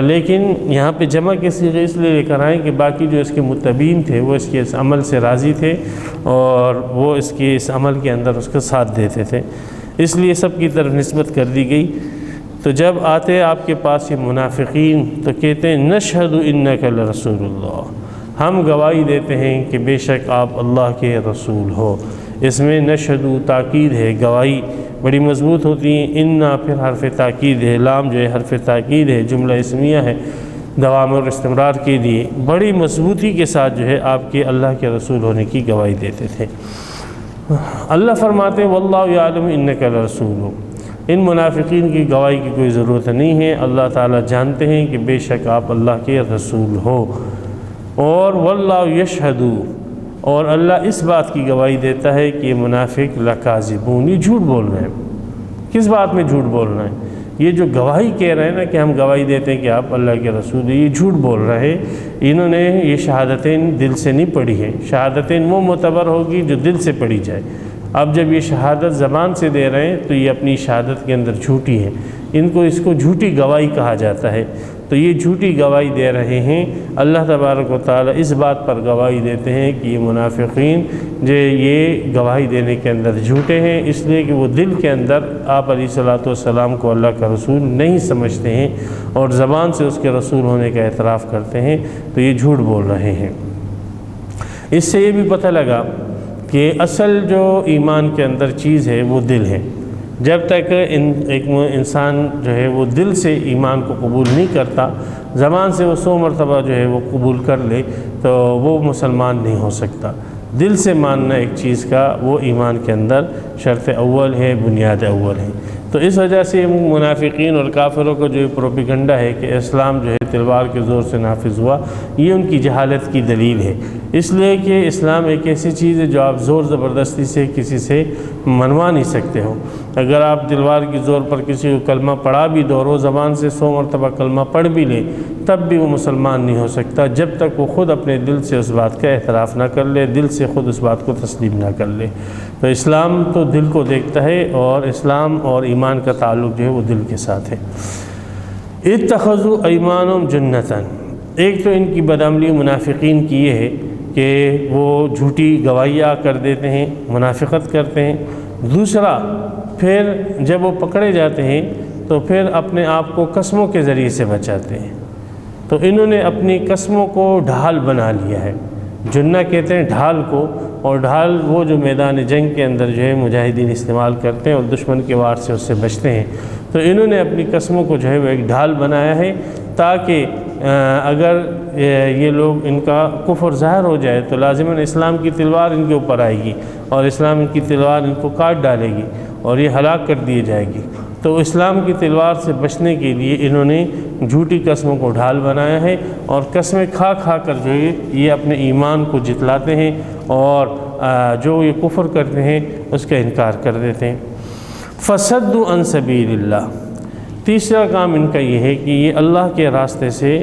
لیکن یہاں پہ جمع کے صیغے اس لیے لے کر آئیں کہ باقی جو اس کے متبعین تھے وہ اس کے اس عمل سے راضی تھے اور وہ اس کے اس عمل کے اندر اس کا ساتھ دیتے تھے، اس لیے سب کی طرف نسبت کر دی گئی۔ تو جب آتے آپ کے پاس یہ منافقین تو کہتے ہیں نشہد انک لرسول اللہ، ہم گواہی دیتے ہیں کہ بے شک آپ اللہ کے رسول ہو۔ اس میں نشہد تاکید ہے، گواہی بڑی مضبوط ہوتی ہیں۔ انا پھر حرف تاکید ہے، لام جو ہے حرف تاکید ہے، جملہ اسمیہ ہے، دوام اور استمرار کے لیے بڑی مضبوطی کے ساتھ جو ہے آپ کے اللہ کے رسول ہونے کی گواہی دیتے تھے۔ اللہ فرماتے ہیں واللہ یعلم انک لرسول، ان منافقین کی گواہی کی کوئی ضرورت نہیں ہے، اللہ تعالیٰ جانتے ہیں کہ بے شک آپ اللہ کے رسول ہو۔ اور واللہ یشہد، اور اللہ اس بات کی گواہی دیتا ہے کہ یہ منافق لکاذبون، یہ جھوٹ بول رہے ہیں۔ کس بات میں جھوٹ بول رہے ہیں؟ یہ جو گواہی کہہ رہے ہیں نا کہ ہم گواہی دیتے ہیں کہ آپ اللہ کے رسول ہیں، یہ جھوٹ بول رہے ہیں۔ انہوں نے یہ شہادتین دل سے نہیں پڑھی ہیں، شہادتین وہ معتبر ہوگی جو دل سے پڑھی جائے۔ اب جب یہ شہادت زبان سے دے رہے ہیں تو یہ اپنی شہادت کے اندر جھوٹی ہے، اس کو جھوٹی گواہی کہا جاتا ہے۔ تو یہ جھوٹی گواہی دے رہے ہیں۔ اللہ تبارک و تعالیٰ اس بات پر گواہی دیتے ہیں کہ یہ منافقین جو یہ گواہی دینے کے اندر جھوٹے ہیں، اس لیے کہ وہ دل کے اندر آپ علیہ الصلوۃ والسلام کو اللہ کا رسول نہیں سمجھتے ہیں اور زبان سے اس کے رسول ہونے کا اعتراف کرتے ہیں، تو یہ جھوٹ بول رہے ہیں۔ اس سے یہ بھی پتہ لگا کہ اصل جو ایمان کے اندر چیز ہے وہ دل ہے۔ جب تک ایک انسان جو ہے وہ دل سے ایمان کو قبول نہیں کرتا، زبان سے وہ 100 مرتبہ جو ہے وہ قبول کر لے تو وہ مسلمان نہیں ہو سکتا۔ دل سے ماننا ایک چیز کا وہ ایمان کے اندر شرط اول ہے، بنیاد اول ہے۔ تو اس وجہ سے منافقین اور کافروں کو جو پروپیگنڈا ہے کہ اسلام جو ہے تلوار کے زور سے نافذ ہوا، یہ ان کی جہالت کی دلیل ہے۔ اس لیے کہ اسلام ایک ایسی چیز ہے جو آپ زور زبردستی سے کسی سے منوا نہیں سکتے ہو۔ اگر آپ تلوار کی زور پر کسی کو کلمہ پڑھا بھی دو، وہ زبان سے 100 مرتبہ کلمہ پڑھ بھی لے، تب بھی وہ مسلمان نہیں ہو سکتا جب تک وہ خود اپنے دل سے اس بات کا اعتراف نہ کر لے، دل سے خود اس بات کو تسلیم نہ کر لے۔ تو اسلام تو دل کو دیکھتا ہے، اور اسلام اور ایمان کا تعلق جو ہے وہ دل کے ساتھ ہے۔ اتخذوا ایمانہم جنتاً، ایک تو ان کی بدعملی منافقین کی یہ ہے کہ وہ جھوٹی گواہیاں کر دیتے ہیں، منافقت کرتے ہیں۔ دوسرا، پھر جب وہ پکڑے جاتے ہیں تو پھر اپنے آپ کو قسموں کے ذریعے سے بچاتے ہیں۔ تو انہوں نے اپنی قسموں کو ڈھال بنا لیا ہے۔ جنہ کہتے ہیں ڈھال کو، اور ڈھال وہ جو میدان جنگ کے اندر جو ہے مجاہدین استعمال کرتے ہیں اور دشمن کے وار سے اس سے بچتے ہیں۔ تو انہوں نے اپنی قسموں کو جو ہے وہ ایک ڈھال بنایا ہے، تاکہ اگر یہ لوگ ان کا کفر ظاہر ہو جائے تو لازماً اسلام کی تلوار ان کے اوپر آئے گی، اور اسلام ان کی تلوار ان کو کاٹ ڈالے گی اور یہ ہلاک کر دیے جائے گی۔ تو اسلام کی تلوار سے بچنے کے لیے انہوں نے جھوٹی قسموں کو ڈھال بنایا ہے، اور قسمیں کھا کھا کر جو ہے یہ اپنے ایمان کو جتلاتے ہیں، اور جو یہ کفر کرتے ہیں اس کا انکار کر دیتے ہیں۔ فصدوا عن سبیل اللہ، تیسرا کام ان کا یہ ہے کہ یہ اللہ کے راستے سے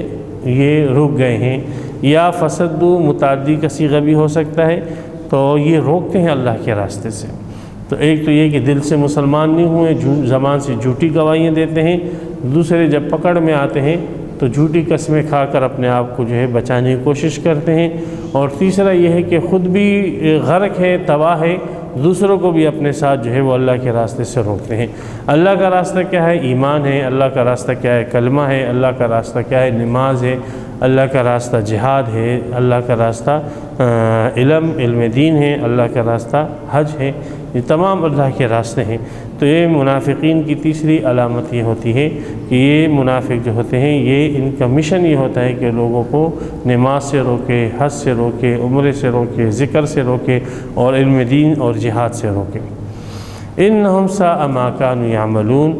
یہ رک گئے ہیں، یا فصدوا متعدی کا صیغہ بھی ہو سکتا ہے، تو یہ روکتے ہیں اللہ کے راستے سے۔ تو ایک تو یہ کہ دل سے مسلمان نہیں ہوئے، زبان سے جھوٹی گواہیاں دیتے ہیں۔ دوسرے، جب پکڑ میں آتے ہیں تو جھوٹی قسمیں کھا کر اپنے آپ کو جو ہے بچانے کی کوشش کرتے ہیں۔ اور تیسرا یہ ہے کہ خود بھی غرق ہے، تباہ ہے، دوسروں کو بھی اپنے ساتھ جو ہے وہ اللہ کے راستے سے روکتے ہیں۔ اللہ کا راستہ کیا ہے؟ ایمان ہے۔ اللہ کا راستہ کیا ہے؟ کلمہ ہے۔ اللہ کا راستہ کیا ہے؟ نماز ہے۔ اللہ کا راستہ جہاد ہے۔ اللہ کا راستہ علم دین ہے۔ اللہ کا راستہ حج ہے۔ یہ تمام اللہ کے راستے ہیں۔ تو یہ منافقین کی تیسری علامت یہ ہوتی ہے کہ یہ منافق جو ہوتے ہیں، یہ ان کا مشن یہ ہوتا ہے کہ لوگوں کو نماز سے روکے، حج سے روکے، عمرے سے روکے، ذکر سے روکے، اور علم دین اور جہاد سے روکے۔ انہم ساء ما کانوا یعملون،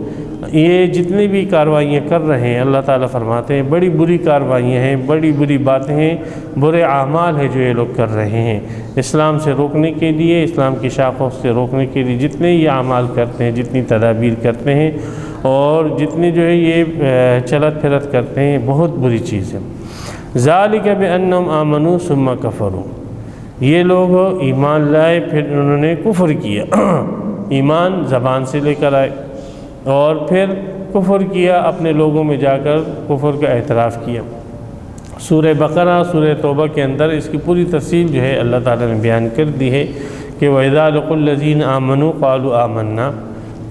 یہ جتنی بھی کاروائیاں کر رہے ہیں اللہ تعالیٰ فرماتے ہیں بڑی بری کاروائیاں ہیں، بڑی بری باتیں ہیں، برے اعمال ہیں جو یہ لوگ کر رہے ہیں۔ اسلام سے روکنے کے لیے، اسلام کی شاخوں سے روکنے کے لیے جتنے یہ اعمال کرتے ہیں، جتنی تدابیر کرتے ہیں، اور جتنی جو ہے یہ چلت پھرت کرتے ہیں، بہت بری چیز ہے۔ ذالک بانہم آمنوا ثم کفروا، یہ لوگ ایمان لائے پھر انہوں نے کفر کیا۔ ایمان زبان سے لے کر آئے اور پھر کفر کیا، اپنے لوگوں میں جا کر کفر کا اعتراف کیا۔ سورہ بقرہ، سورہ توبہ کے اندر اس کی پوری تفصیل جو ہے اللہ تعالیٰ نے بیان کر دی ہے کہ وَإِذَا لَقُوا الَّذِينَ آمَنُوا قَالُوا آمَنَّا،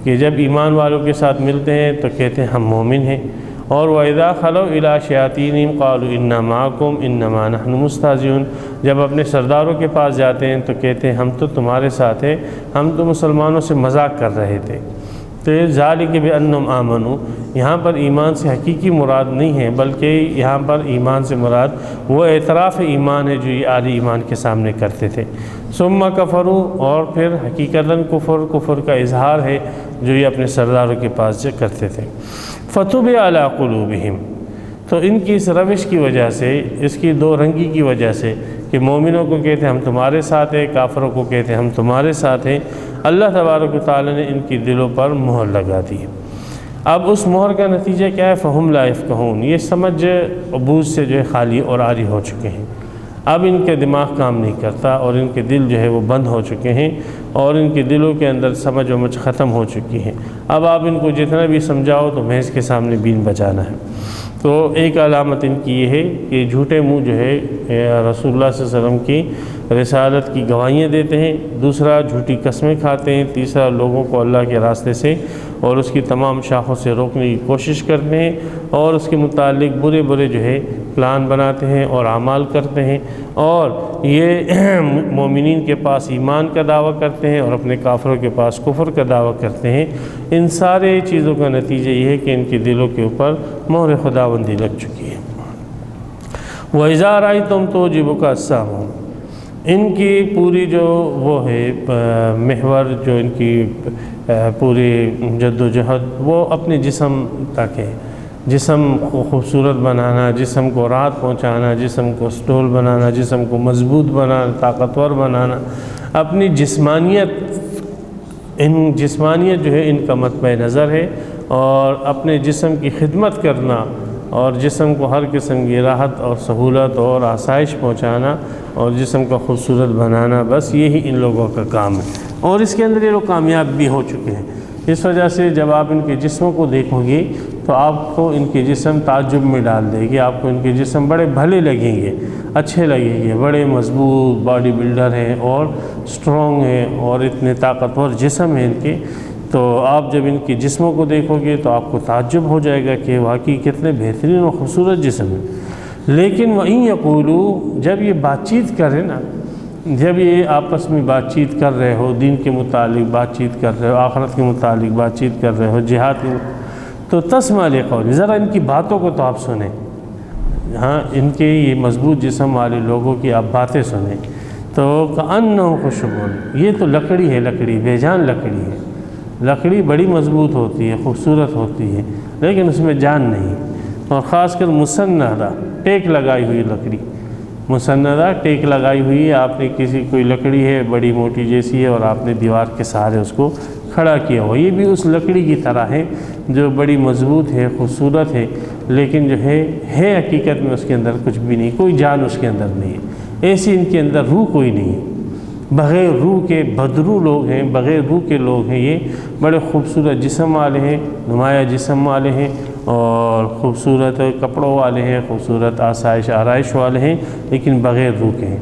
کہ جب ایمان والوں کے ساتھ ملتے ہیں تو کہتے ہیں ہم مومن ہیں۔ اور وَإِذَا خَلَوْا إِلَىٰ شَيَاطِينِهِمْ قَالُوا إِنَّا مَعَكُمْ إِنَّمَا نَحْنُ مُسْتَهْزِئُونَ، جب اپنے سرداروں کے پاس جاتے ہیں تو کہتے ہیں ہم تو تمہارے ساتھ ہیں، ہم تو مسلمانوں سے مذاق کر رہے تھے۔ تو ذالک بانہم آمنوا، یہاں پر ایمان سے حقیقی مراد نہیں ہے، بلکہ یہاں پر ایمان سے مراد وہ اعتراف ایمان ہے جو یہ اہل ایمان کے سامنے کرتے تھے۔ ثم کفروا، اور پھر حقیقتاً کفر کا اظہار ہے جو یہ اپنے سرداروں کے پاس کرتے تھے۔ فطبع علی قلوبہم، تو ان کی اس روش کی وجہ سے، اس کی دو رنگی کی وجہ سے کہ مومنوں کو کہتے ہیں ہم تمہارے ساتھ ہیں، کافروں کو کہتے ہیں ہم تمہارے ساتھ ہیں، اللہ تبارک و تعالیٰ نے ان کی دلوں پر مہر لگا دی۔ اب اس مہر کا نتیجہ کیا ہے؟ فہم لا یفقہون، یہ سمجھ عبوس سے جو ہے خالی اور عاری ہو چکے ہیں۔ اب ان کے دماغ کام نہیں کرتا، اور ان کے دل جو ہے وہ بند ہو چکے ہیں، اور ان کے دلوں کے اندر سمجھ و مجھ ختم ہو چکی ہے۔ اب آپ ان کو جتنا بھی سمجھاؤ تو بھینس کے سامنے بین بجانا ہے۔ تو ایک علامت ان کی یہ ہے کہ جھوٹے منہ جو ہے رسول اللہ صلی اللہ علیہ وسلم کی رسالت کی گواہیاں دیتے ہیں، دوسرا جھوٹی قسمیں کھاتے ہیں، تیسرا لوگوں کو اللہ کے راستے سے اور اس کی تمام شاخوں سے روکنے کی کوشش کرتے ہیں، اور اس کے متعلق برے برے جو ہے پلان بناتے ہیں اور اعمال کرتے ہیں، اور یہ مومنین کے پاس ایمان کا دعویٰ کرتے ہیں اور اپنے کافروں کے پاس کفر کا دعویٰ کرتے ہیں۔ ان سارے چیزوں کا نتیجہ یہ ہے کہ ان کے دلوں کے اوپر مہر خداوندی لگ چکی ہے۔ وَإِذَا رَأَيْتَهُمْ تُعْجِبُكَ أَجْسَامُهُمْ، ان کی پوری جو وہ ہے محور، جو ان کی پوری جد و جہد وہ اپنے جسم تک ہے، جسم کو خوبصورت بنانا، جسم کو راحت پہنچانا، جسم کو سٹول بنانا، جسم کو مضبوط بنانا، طاقتور بنانا، اپنی جسمانیت جو ہے ان کا مطمع نظر ہے، اور اپنے جسم کی خدمت کرنا اور جسم کو ہر قسم کی راحت اور سہولت اور آسائش پہنچانا اور جسم کا خوبصورت بنانا، بس یہی ان لوگوں کا کام ہے، اور اس کے اندر یہ لوگ کامیاب بھی ہو چکے ہیں۔ اس وجہ سے جب آپ ان کے جسموں کو دیکھو گے تو آپ کو ان کے جسم تعجب میں ڈال دے گی، آپ کو ان کے جسم بڑے بھلے لگیں گے، اچھے لگیں گے، بڑے مضبوط باڈی بلڈر ہیں اور سٹرونگ ہیں اور اتنے طاقتور جسم ہیں ان کے۔ تو آپ جب ان کے جسموں کو دیکھو گے تو آپ کو تعجب ہو جائے گا کہ واقعی کتنے بہترین اور خوبصورت جسم ہیں۔ لیکن وَإِن يَقُولُوا، جب یہ بات چیت کریں نا، جب یہ آپس میں بات چیت کر رہے ہو، دین کے متعلق بات چیت کر رہے ہو، آخرت کے متعلق بات چیت کر رہے ہو، جہاد کے تو تسمع لقول، ذرا ان کی باتوں کو تو آپ سنیں، ہاں ان کے یہ مضبوط جسم والے لوگوں کی آپ باتیں سنیں، تو کأنہ خشب، یہ تو لکڑی ہے، لکڑی بے جان لکڑی ہے، لکڑی بڑی مضبوط ہوتی ہے، خوبصورت ہوتی ہے، لیکن اس میں جان نہیں، اور خاص کر مسندہ، ٹیک لگائی ہوئی لکڑی، مسندہ ٹیک لگائی ہوئی ہے، آپ نے کوئی لکڑی ہے بڑی موٹی جیسی ہے اور آپ نے دیوار کے سہارے اس کو کھڑا کیا ہوا، یہ بھی اس لکڑی کی طرح ہے جو بڑی مضبوط ہے، خوبصورت ہے، لیکن جو ہے حقیقت میں اس کے اندر کچھ بھی نہیں، کوئی جان اس کے اندر نہیں ہے، ایسی ان کے اندر روح کوئی نہیں ہے، بغیر روح کے بدروح لوگ ہیں، بغیر روح کے لوگ ہیں، یہ بڑے خوبصورت جسم والے ہیں، نمایاں جسم والے ہیں اور خوبصورت کپڑوں والے ہیں، خوبصورت آسائش آرائش والے ہیں، لیکن بغیر روح کے ہیں،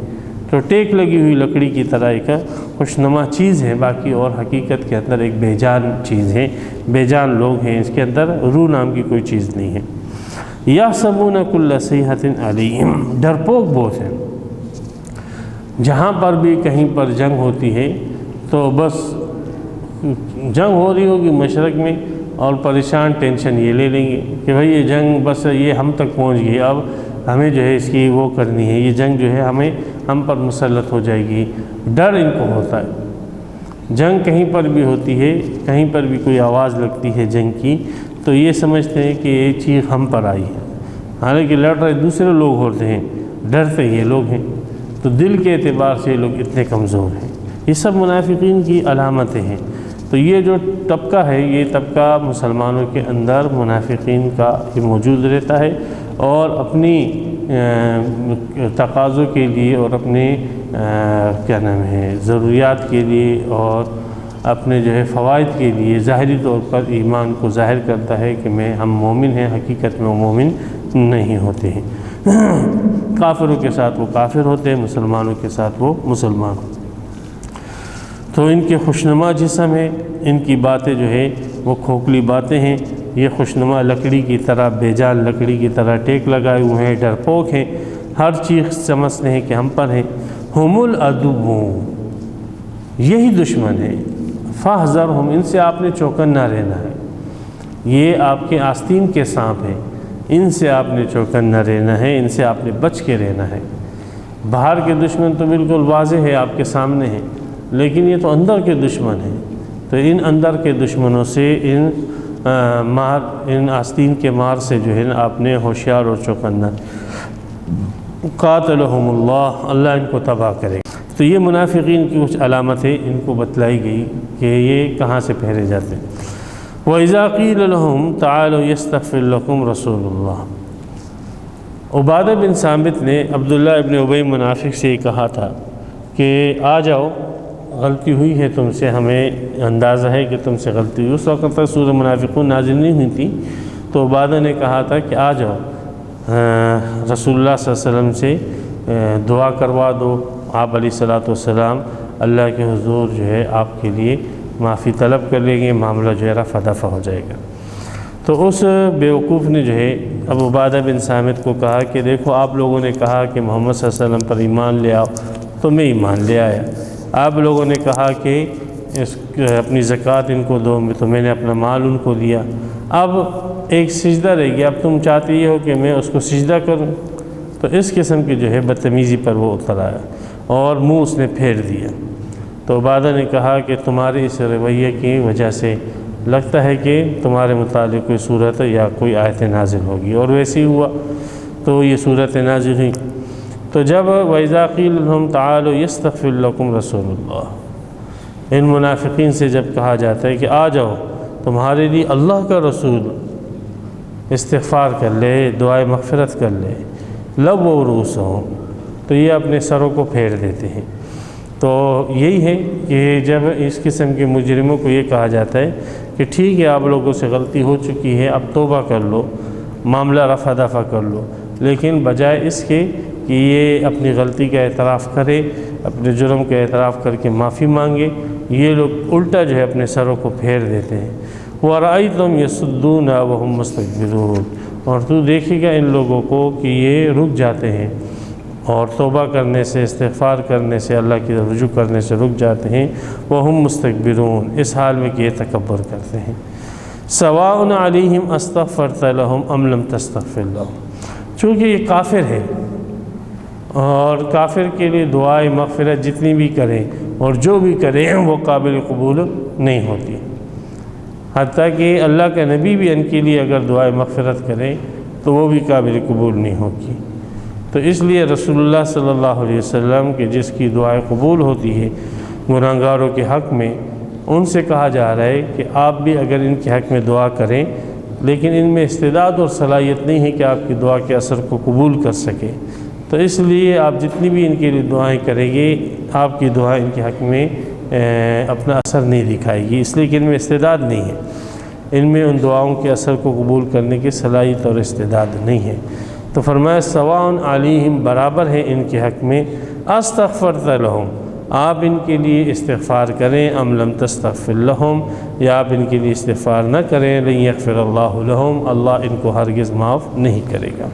تو ٹیک لگی ہوئی لکڑی کی طرح ایک خوشنما چیز ہے، باقی اور حقیقت کے اندر ایک بے جان چیز ہے، بے جان لوگ ہیں، اس کے اندر روح نام کی کوئی چیز نہیں ہے۔ یحسبون کل صیحۃ علیہم، ڈرپوک بہت ہیں، جہاں پر بھی کہیں پر جنگ ہوتی ہے تو بس جنگ ہو رہی ہوگی مشرق میں اور پریشان ٹینشن یہ لے لیں گے کہ بھئی یہ جنگ بس یہ ہم تک پہنچ گئی، اب ہمیں جو ہے اس کی وہ کرنی ہے، یہ جنگ جو ہے ہم پر مسلط ہو جائے گی، ڈر ان کو ہوتا ہے۔ جنگ کہیں پر بھی ہوتی ہے، کہیں پر بھی کوئی آواز لگتی ہے جنگ کی تو یہ سمجھتے ہیں کہ یہ چیز ہم پر آئی ہے، حالانکہ لڑ رہے دوسرے لوگ ہوتے ہیں، ڈرتے یہ لوگ ہیں، تو دل کے اعتبار سے یہ لوگ اتنے کمزور ہیں۔ یہ سب منافقین کی علامتیں ہیں۔ تو یہ جو طبقہ ہے، یہ طبقہ مسلمانوں کے اندر منافقین کا موجود رہتا ہے، اور اپنی تقاضوں کے لیے اور اپنے کیا نام ہے ضروریات کے لیے اور اپنے جو ہے فوائد کے لیے ظاہری طور پر ایمان کو ظاہر کرتا ہے کہ ہم مومن ہیں، حقیقت میں وہ مومن نہیں ہوتے ہیں۔ کافروں کے ساتھ وہ کافر ہوتے ہیں، مسلمانوں کے ساتھ وہ مسلمان ہوتے ہیں۔ تو ان کے خوشنما جسم ہے، ان کی باتیں جو ہے وہ کھوکھلی باتیں ہیں، یہ خوشنما لکڑی کی طرح بے جان لکڑی کی طرح ٹیک لگائے ہوئے ہیں، ڈرپوک ہیں، ہر چیز سمجھتے ہیں کہ ہم پر ہیں۔ ہم العدو، یہی دشمن ہے، فاحذرہم، ان سے آپ نے چوکنا رہنا ہے، یہ آپ کے آستین کے سانپ ہیں، ان سے آپ نے چوکنا رہنا ہے، ان سے آپ نے بچ کے رہنا ہے۔ باہر کے دشمن تو بالکل واضح ہے، آپ کے سامنے ہیں، لیکن یہ تو اندر کے دشمن ہیں، تو ان اندر کے دشمنوں سے ان آستین کے مار سے جو ہے نا آپ نے ہوشیار اور چوکنا۔ قاتلہم اللہ، اللہ ان کو تباہ کرے گا۔ تو یہ منافقین کی کچھ علامتیں ان کو بتلائی گئی کہ یہ کہاں سے پھیرے جاتے ہیں۔ وَإِذَا قِيلَ لَهُمْ تَعَالَوْا يَسْتَغْفِرْ لَكُمْ رَسُولُ اللَّهِ، عبادہ بن صامت نے عبداللہ ابن ابی منافق سے یہ کہا تھا کہ آ جاؤ، غلطی ہوئی ہے تم سے، ہمیں اندازہ ہے کہ تم سے غلطی ہوئی۔ اس وقت تک سورہ منافقون نازل نہیں ہوئی تھی، تو عبادہ نے کہا تھا کہ آ جاؤ رسول اللہ صلی اللہ علیہ وسلم سے دعا کروا دو، آپ علیہ السلام اللہ کے حضور جو ہے آپ کے لیے معافی طلب کر لیں گے، معاملہ جو ہے رفع دفع ہو جائے گا۔ تو اس بیوقوف نے جو ہے اب عبادہ بن صامت کو کہا کہ دیکھو آپ لوگوں نے کہا کہ محمد صلی اللہ علیہ وسلم پر ایمان لے آؤ، تو میں ایمان لے آیا۔ آپ لوگوں نے کہا کہ اپنی زکوٰۃ ان کو دو، تو میں نے اپنا مال ان کو دیا، اب ایک سجدہ رہ گیا، اب تم چاہتے ہی ہو کہ میں اس کو سجدہ کروں، تو اس قسم کی جو ہے بدتمیزی پر وہ اتر آیا اور منہ اس نے پھیر دیا۔ تو عبادہ نے کہا کہ تمہارے اس رویے کی وجہ سے لگتا ہے کہ تمہارے متعلق کوئی صورت یا کوئی آیت نازل ہوگی، اور ویسے ہی ہوا تو یہ صورت نازل ہوئی۔ تو جب وَإِذَا قِيلَ لَهُمْ تَعَالُوا يَسْتَغْفِرْ لَكُمْ رَسُولُ اللَّهِ، ان منافقین سے جب کہا جاتا ہے کہ آ جاؤ تمہارے لیے اللہ کا رسول استغفار کر لے، دعائے مغفرت کر لے، لَوَّوْا رُؤُوسَهُمْ، تو یہ اپنے سروں کو پھیر دیتے ہیں۔ تو یہی ہے کہ جب اس قسم کے مجرموں کو یہ کہا جاتا ہے کہ ٹھیک ہے آپ لوگوں سے غلطی ہو چکی ہے، اب توبہ کر لو، معاملہ رفع دفع کر لو، لیکن بجائے اس کے کہ یہ اپنی غلطی کا اعتراف کرے، اپنے جرم کا اعتراف کر کے معافی مانگے، یہ لوگ الٹا جو ہے اپنے سروں کو پھیر دیتے ہیں۔ وَرَأَيْتَهُمْ يَصُدُّونَ وَهُمْ مُسْتَكْبِرُونَ، اور تو دیکھے گا ان لوگوں کو کہ یہ رک جاتے ہیں اور توبہ کرنے سے، استغفار کرنے سے، اللہ کی طرف رجوع کرنے سے رک جاتے ہیں۔ وَهُمْ مُسْتَكْبِرُونَ، اس حال میں کہ یہ تکبر کرتے ہیں۔ سَوَاءٌ عَلَيْهِمْ أَسْتَغْفَرْتَ لَهُمْ أَمْ لَمْ تَسْتَغْفِرْ لَهُمْ، چونکہ یہ کافر ہے اور کافر کے لیے دعائے مغفرت جتنی بھی کریں اور جو بھی کریں وہ قابل قبول نہیں ہوتی، حتیٰ کہ اللہ کا نبی بھی ان کے لیے اگر دعائے مغفرت کرے تو وہ بھی قابل قبول نہیں ہوگی۔ تو اس لیے رسول اللہ صلی اللہ علیہ وسلم کہ جس کی دعائیں قبول ہوتی ہے گناہگاروں کے حق میں، ان سے کہا جا رہا ہے کہ آپ بھی اگر ان کے حق میں دعا کریں، لیکن ان میں استعداد اور صلاحیت نہیں ہے کہ آپ کی دعا کے اثر کو قبول کر سکے، تو اس لیے آپ جتنی بھی ان کے لیے دعائیں کریں گے آپ کی دعا ان کے حق میں اپنا اثر نہیں دکھائے گی، اس لیے کہ ان میں استعداد نہیں ہے، ان میں ان دعاؤں کے اثر کو قبول کرنے کی صلاحیت اور استعداد نہیں ہے۔ تو فرمایا سواء علیہم، برابر ہے ان کے حق میں، استغفرت لہم، آپ ان کے لیے استغفار کریں، ام لم تستغفر لہم، یا آپ ان کے لیے استغفار نہ کریں، لن یغفر اللہ لہم، اللہ ان کو ہرگز معاف نہیں کرے گا۔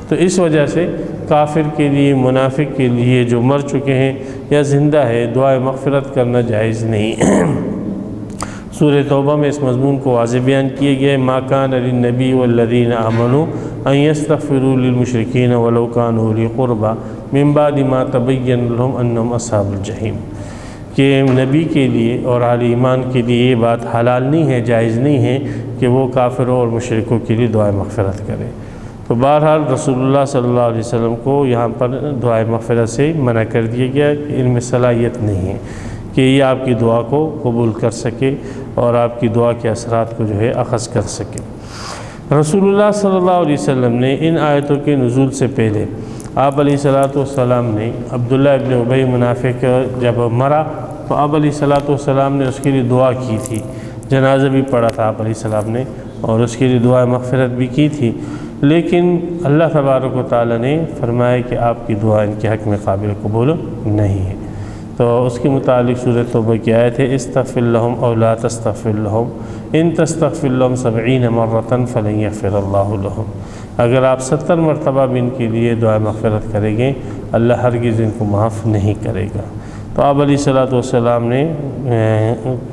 تو اس وجہ سے کافر کے لیے، منافق کے لیے جو مر چکے ہیں یا زندہ ہے، دعائے مغفرت کرنا جائز نہیں۔ سورہ توبہ میں اس مضمون کو واضح بیان کیے گئے، ما کان للنبی والذین آمنوا ان یستغفروا للمشرکین ولو کانوا اولی قربی من بعد ما تبین لهم انہم اصحاب الجحیم، کہ نبی کے لیے اور اہل ایمان کے لیے یہ بات حلال نہیں ہے، جائز نہیں ہے کہ وہ کافروں اور مشرکوں کے لیے دعائے مغفرت کرے۔ تو بہرحال رسول اللہ صلی اللہ علیہ وسلم کو یہاں پر دعائے مغفرت سے منع کر دیا گیا کہ ان میں صلاحیت نہیں ہے کہ یہ آپ کی دعا کو قبول کر سکے اور آپ کی دعا کے اثرات کو جو ہے اخذ کر سکے۔ رسول اللہ صلی اللہ علیہ وسلم نے ان آیتوں کے نزول سے پہلے آپ علیہ السلام نے عبداللہ ابن ابی منافق جب مرا تو آپ علیہ السلام نے اس کے لیے دعا کی تھی، جنازہ بھی پڑھا تھا آپ علیہ السلام نے اور اس کے لیے دعا مغفرت بھی کی تھی، لیکن اللہ تبارک و تعالیٰ نے فرمایا کہ آپ کی دعا ان کے حق میں قابل قبول نہیں ہے۔ تو اس کے متعلق سورۃ توبہ کی آیت ہے، استغفر لهم او لا تستغفر لهم ان تستغفر لهم 70 مرة فلن یغفر اللہ لهم، اگر آپ 70 مرتبہ بھی ان کے لیے دعا مغفرت کریں گے اللہ ہرگز ان کو معاف نہیں کرے گا۔ تو آپ علیہ السلام نے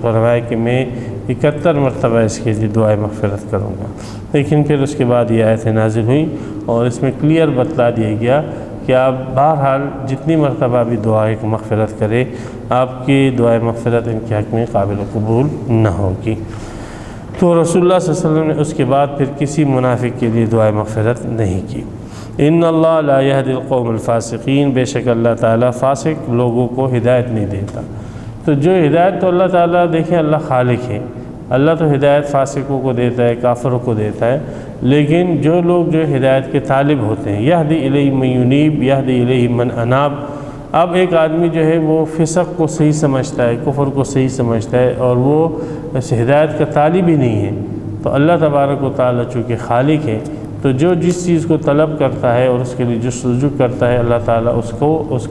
فرمایا کہ میں 71 مرتبہ اس کے لیے دعائے مغفرت کروں گا، لیکن پھر اس کے بعد یہ آیت نازل ہوئی اور اس میں کلیئر بتلا دیا گیا کہ آپ بہرحال جتنی مرتبہ بھی دعائے مغفرت کرے آپ کی دعائے مغفرت ان کے حق میں قابل قبول نہ ہوگی۔ تو رسول اللہ صلی اللہ علیہ وسلم نے اس کے بعد پھر کسی منافق کے لیے دعائے مغفرت نہیں کی۔ ان اللہ لا یہدی القوم الفاسقین، بے شک اللہ تعالیٰ فاسق لوگوں کو ہدایت نہیں دیتا۔ تو جو ہدایت تو اللہ تعالیٰ، دیکھیں اللہ خالق ہے، اللہ تو ہدایت فاسقوں کو دیتا ہے، کافروں کو دیتا ہے، لیکن جو لوگ جو ہدایت کے طالب ہوتے ہیں، یہدی الیہ من ینیب یہدی الیہ من اناب، اب ایک آدمی جو ہے وہ فسق کو صحیح سمجھتا ہے، کفر کو صحیح سمجھتا ہے اور وہ ہدایت کا طالب ہی نہیں ہے، تو اللہ تبارک و تعالیٰ چونکہ خالق ہے تو جو جس چیز کو طلب کرتا ہے اور اس کے لیے جستجو کرتا ہے اللہ تعالیٰ اس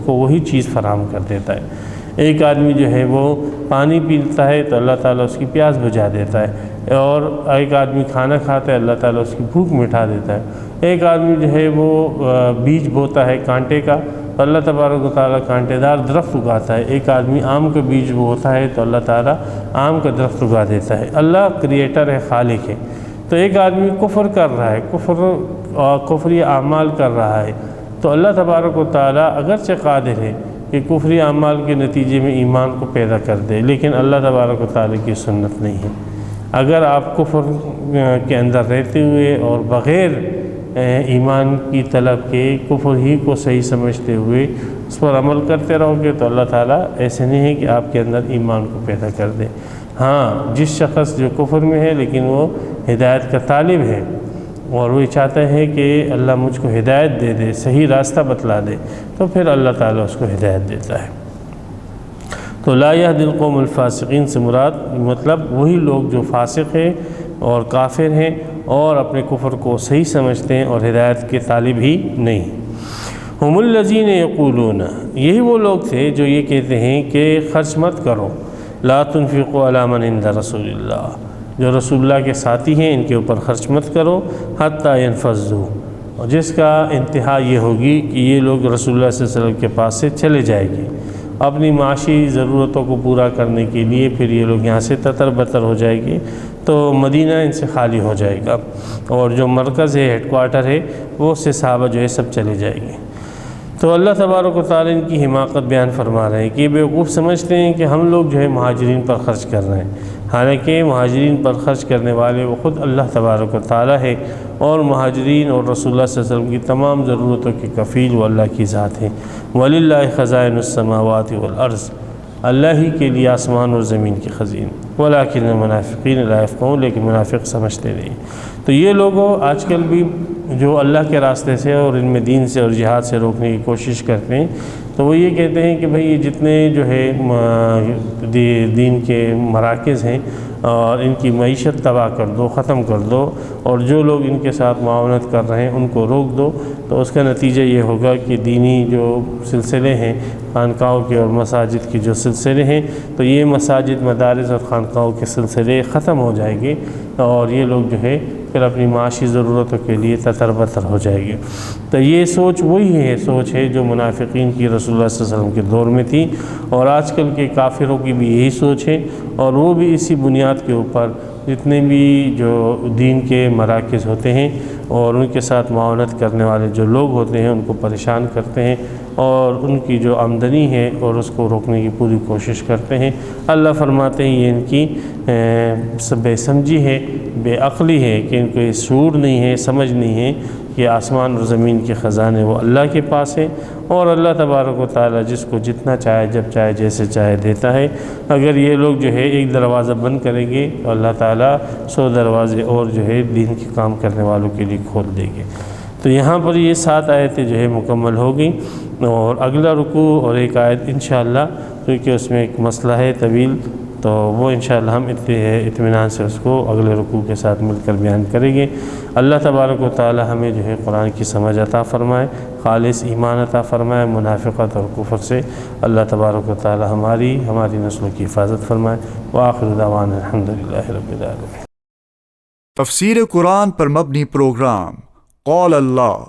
کو وہی چیز فراہم کر دیتا ہے۔ ایک آدمی جو ہے وہ پانی پیتا ہے تو اللہ تعالیٰ اس کی پیاس بجھا دیتا ہے، اور ایک آدمی کھانا کھاتا ہے اللہ تعالیٰ اس کی بھوک مٹا دیتا ہے۔ ایک آدمی جو ہے وہ بیج بوتا ہے کانٹے کا تو اللہ تبارک و تعالیٰ کانٹے دار درخت اگاتا ہے۔ ایک آدمی آم کا بیج بوتا ہے تو اللہ تعالیٰ آم کا درخت اگا دیتا ہے۔ اللہ کریٹر ہے، خالق ہے۔ تو ایک آدمی کفر کر رہا ہے، کفری اعمال کر رہا ہے، تو اللہ تبارک و تعالیٰ اگرچہ قادر ہے کہ کفری اعمال کے نتیجے میں ایمان کو پیدا کر دے، لیکن اللہ تبارک و تعالیٰ کی سنت نہیں ہے۔ اگر آپ کفر کے اندر رہتے ہوئے اور بغیر ایمان کی طلب کے کفر ہی کو صحیح سمجھتے ہوئے اس پر عمل کرتے رہو گے تو اللہ تعالیٰ ایسے نہیں ہے کہ آپ کے اندر ایمان کو پیدا کر دے۔ ہاں، جس شخص جو کفر میں ہے لیکن وہ ہدایت کا طالب ہے اور وہ چاہتا ہے کہ اللہ مجھ کو ہدایت دے دے، صحیح راستہ بتلا دے، تو پھر اللہ تعالیٰ اس کو ہدایت دیتا ہے۔ تو لا یہدی القوم الفاسقین سے مراد مطلب وہی لوگ جو فاسق ہیں اور کافر ہیں اور اپنے کفر کو صحیح سمجھتے ہیں اور ہدایت کے طالب ہی نہیں۔ ہم الذین یقولون، یہی وہ لوگ تھے جو یہ کہتے ہیں کہ خرچ مت کرو، لا تنفقوا علی من عند رسول اللہ، جو رسول اللہ کے ساتھی ہیں ان کے اوپر خرچ مت کرو، حتی ینفضوا، اور جس کا انتہا یہ ہوگی کہ یہ لوگ رسول اللہ صلی اللہ علیہ وسلم کے پاس سے چلے جائیں گے اپنی معاشی ضرورتوں کو پورا کرنے کے لیے، پھر یہ لوگ یہاں سے تتر بتر ہو جائے گے تو مدینہ ان سے خالی ہو جائے گا، اور جو مرکز ہے، ہیڈ کوارٹر ہے، وہ سے صحابہ جو ہے سب چلے جائیں گے۔ تو اللہ تبارک و تعالیٰ ان کی حماقت بیان فرما رہے ہیں کہ یہ بیوقوف سمجھتے ہیں کہ ہم لوگ جو ہے مہاجرین پر خرچ کر رہے ہیں، حالانکہ مہاجرین پر خرچ کرنے والے وہ خود اللہ تبارک و تعالیٰ ہے، اور مہاجرین اور رسول اللہ صلی اللہ علیہ وسلم کی تمام ضرورتوں کی کفیل وہ اللہ کی ذات ہے۔ وَلِلَّهِ خَزَائِنُ السَّمَاوَاتِ وَالْأَرْضِ، اللہ ہی کے لیے آسمان اور زمین کے خزین، وَلَٰكِنَّ الْمُنَافِقِينَ لَا يَفْقَهُونَ، لیکن منافق سمجھتے نہیں۔ تو یہ لوگوں آج کل بھی جو اللہ کے راستے سے اور ان میں دین سے اور جہاد سے روکنے کی کوشش کرتے ہیں، تو وہ یہ کہتے ہیں کہ بھئی یہ جتنے جو ہے دین کے مراکز ہیں اور ان کی معیشت تباہ کر دو، ختم کر دو، اور جو لوگ ان کے ساتھ معاونت کر رہے ہیں ان کو روک دو، تو اس کا نتیجہ یہ ہوگا کہ دینی جو سلسلے ہیں، خانقاہوں کے اور مساجد کے جو سلسلے ہیں، تو یہ مساجد، مدارس اور خانقاہوں کے سلسلے ختم ہو جائیں گے، اور یہ لوگ جو ہے پھر اپنی معاشی ضرورتوں کے لیے تتر بتر ہو جائے گی۔ تو یہ سوچ وہی سوچ ہے جو منافقین کی رسول اللہ صلی اللہ علیہ وسلم کے دور میں تھی، اور آج کل کے کافروں کی بھی یہی سوچ ہے، اور وہ بھی اسی بنیاد کے اوپر جتنے بھی جو دین کے مراکز ہوتے ہیں اور ان کے ساتھ معاونت کرنے والے جو لوگ ہوتے ہیں ان کو پریشان کرتے ہیں، اور ان کی جو آمدنی ہے اور اس کو روکنے کی پوری کوشش کرتے ہیں۔ اللہ فرماتے ہیں یہ ان کی بے سمجھی ہے، بے عقلی ہے، کہ ان کو یہ شعور نہیں ہے، سمجھ نہیں ہے کہ آسمان اور زمین کے خزانے وہ اللہ کے پاس ہیں، اور اللہ تبارک و تعالیٰ جس کو جتنا چاہے، جب چاہے، جیسے چاہے دیتا ہے۔ اگر یہ لوگ جو ہے ایک دروازہ بند کریں گے تو اللہ تعالیٰ 100 دروازے اور جو ہے دین کے کام کرنے والوں کے لیے کھول دیں گے۔ تو یہاں پر یہ 7 آیتیں جو ہے مکمل ہو گئیں، اور اگلا رکوع اور ایک آیت انشاءاللہ، کیونکہ اس میں ایک مسئلہ ہے طویل، تو وہ انشاءاللہ ہم اطمینان سے اس کو اگلے رکوع کے ساتھ مل کر بیان کریں گے۔ اللہ تبارک و تعالی ہمیں جو ہے قرآن کی سمجھ عطا فرمائے، خالص ایمان عطا فرمائے، منافقت اور کفر سے اللہ تبارک و تعالی ہماری نسلوں کی حفاظت فرمائے۔ وآخر دعوانا الحمدللہ رب العالمین۔ تفسیر قرآن پر مبنی پروگرام قول اللہ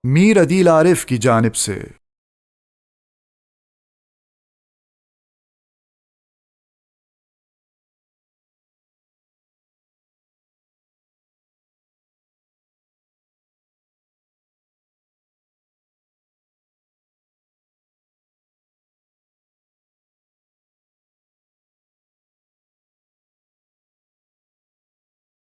میر عدیل عارف کی جانب سے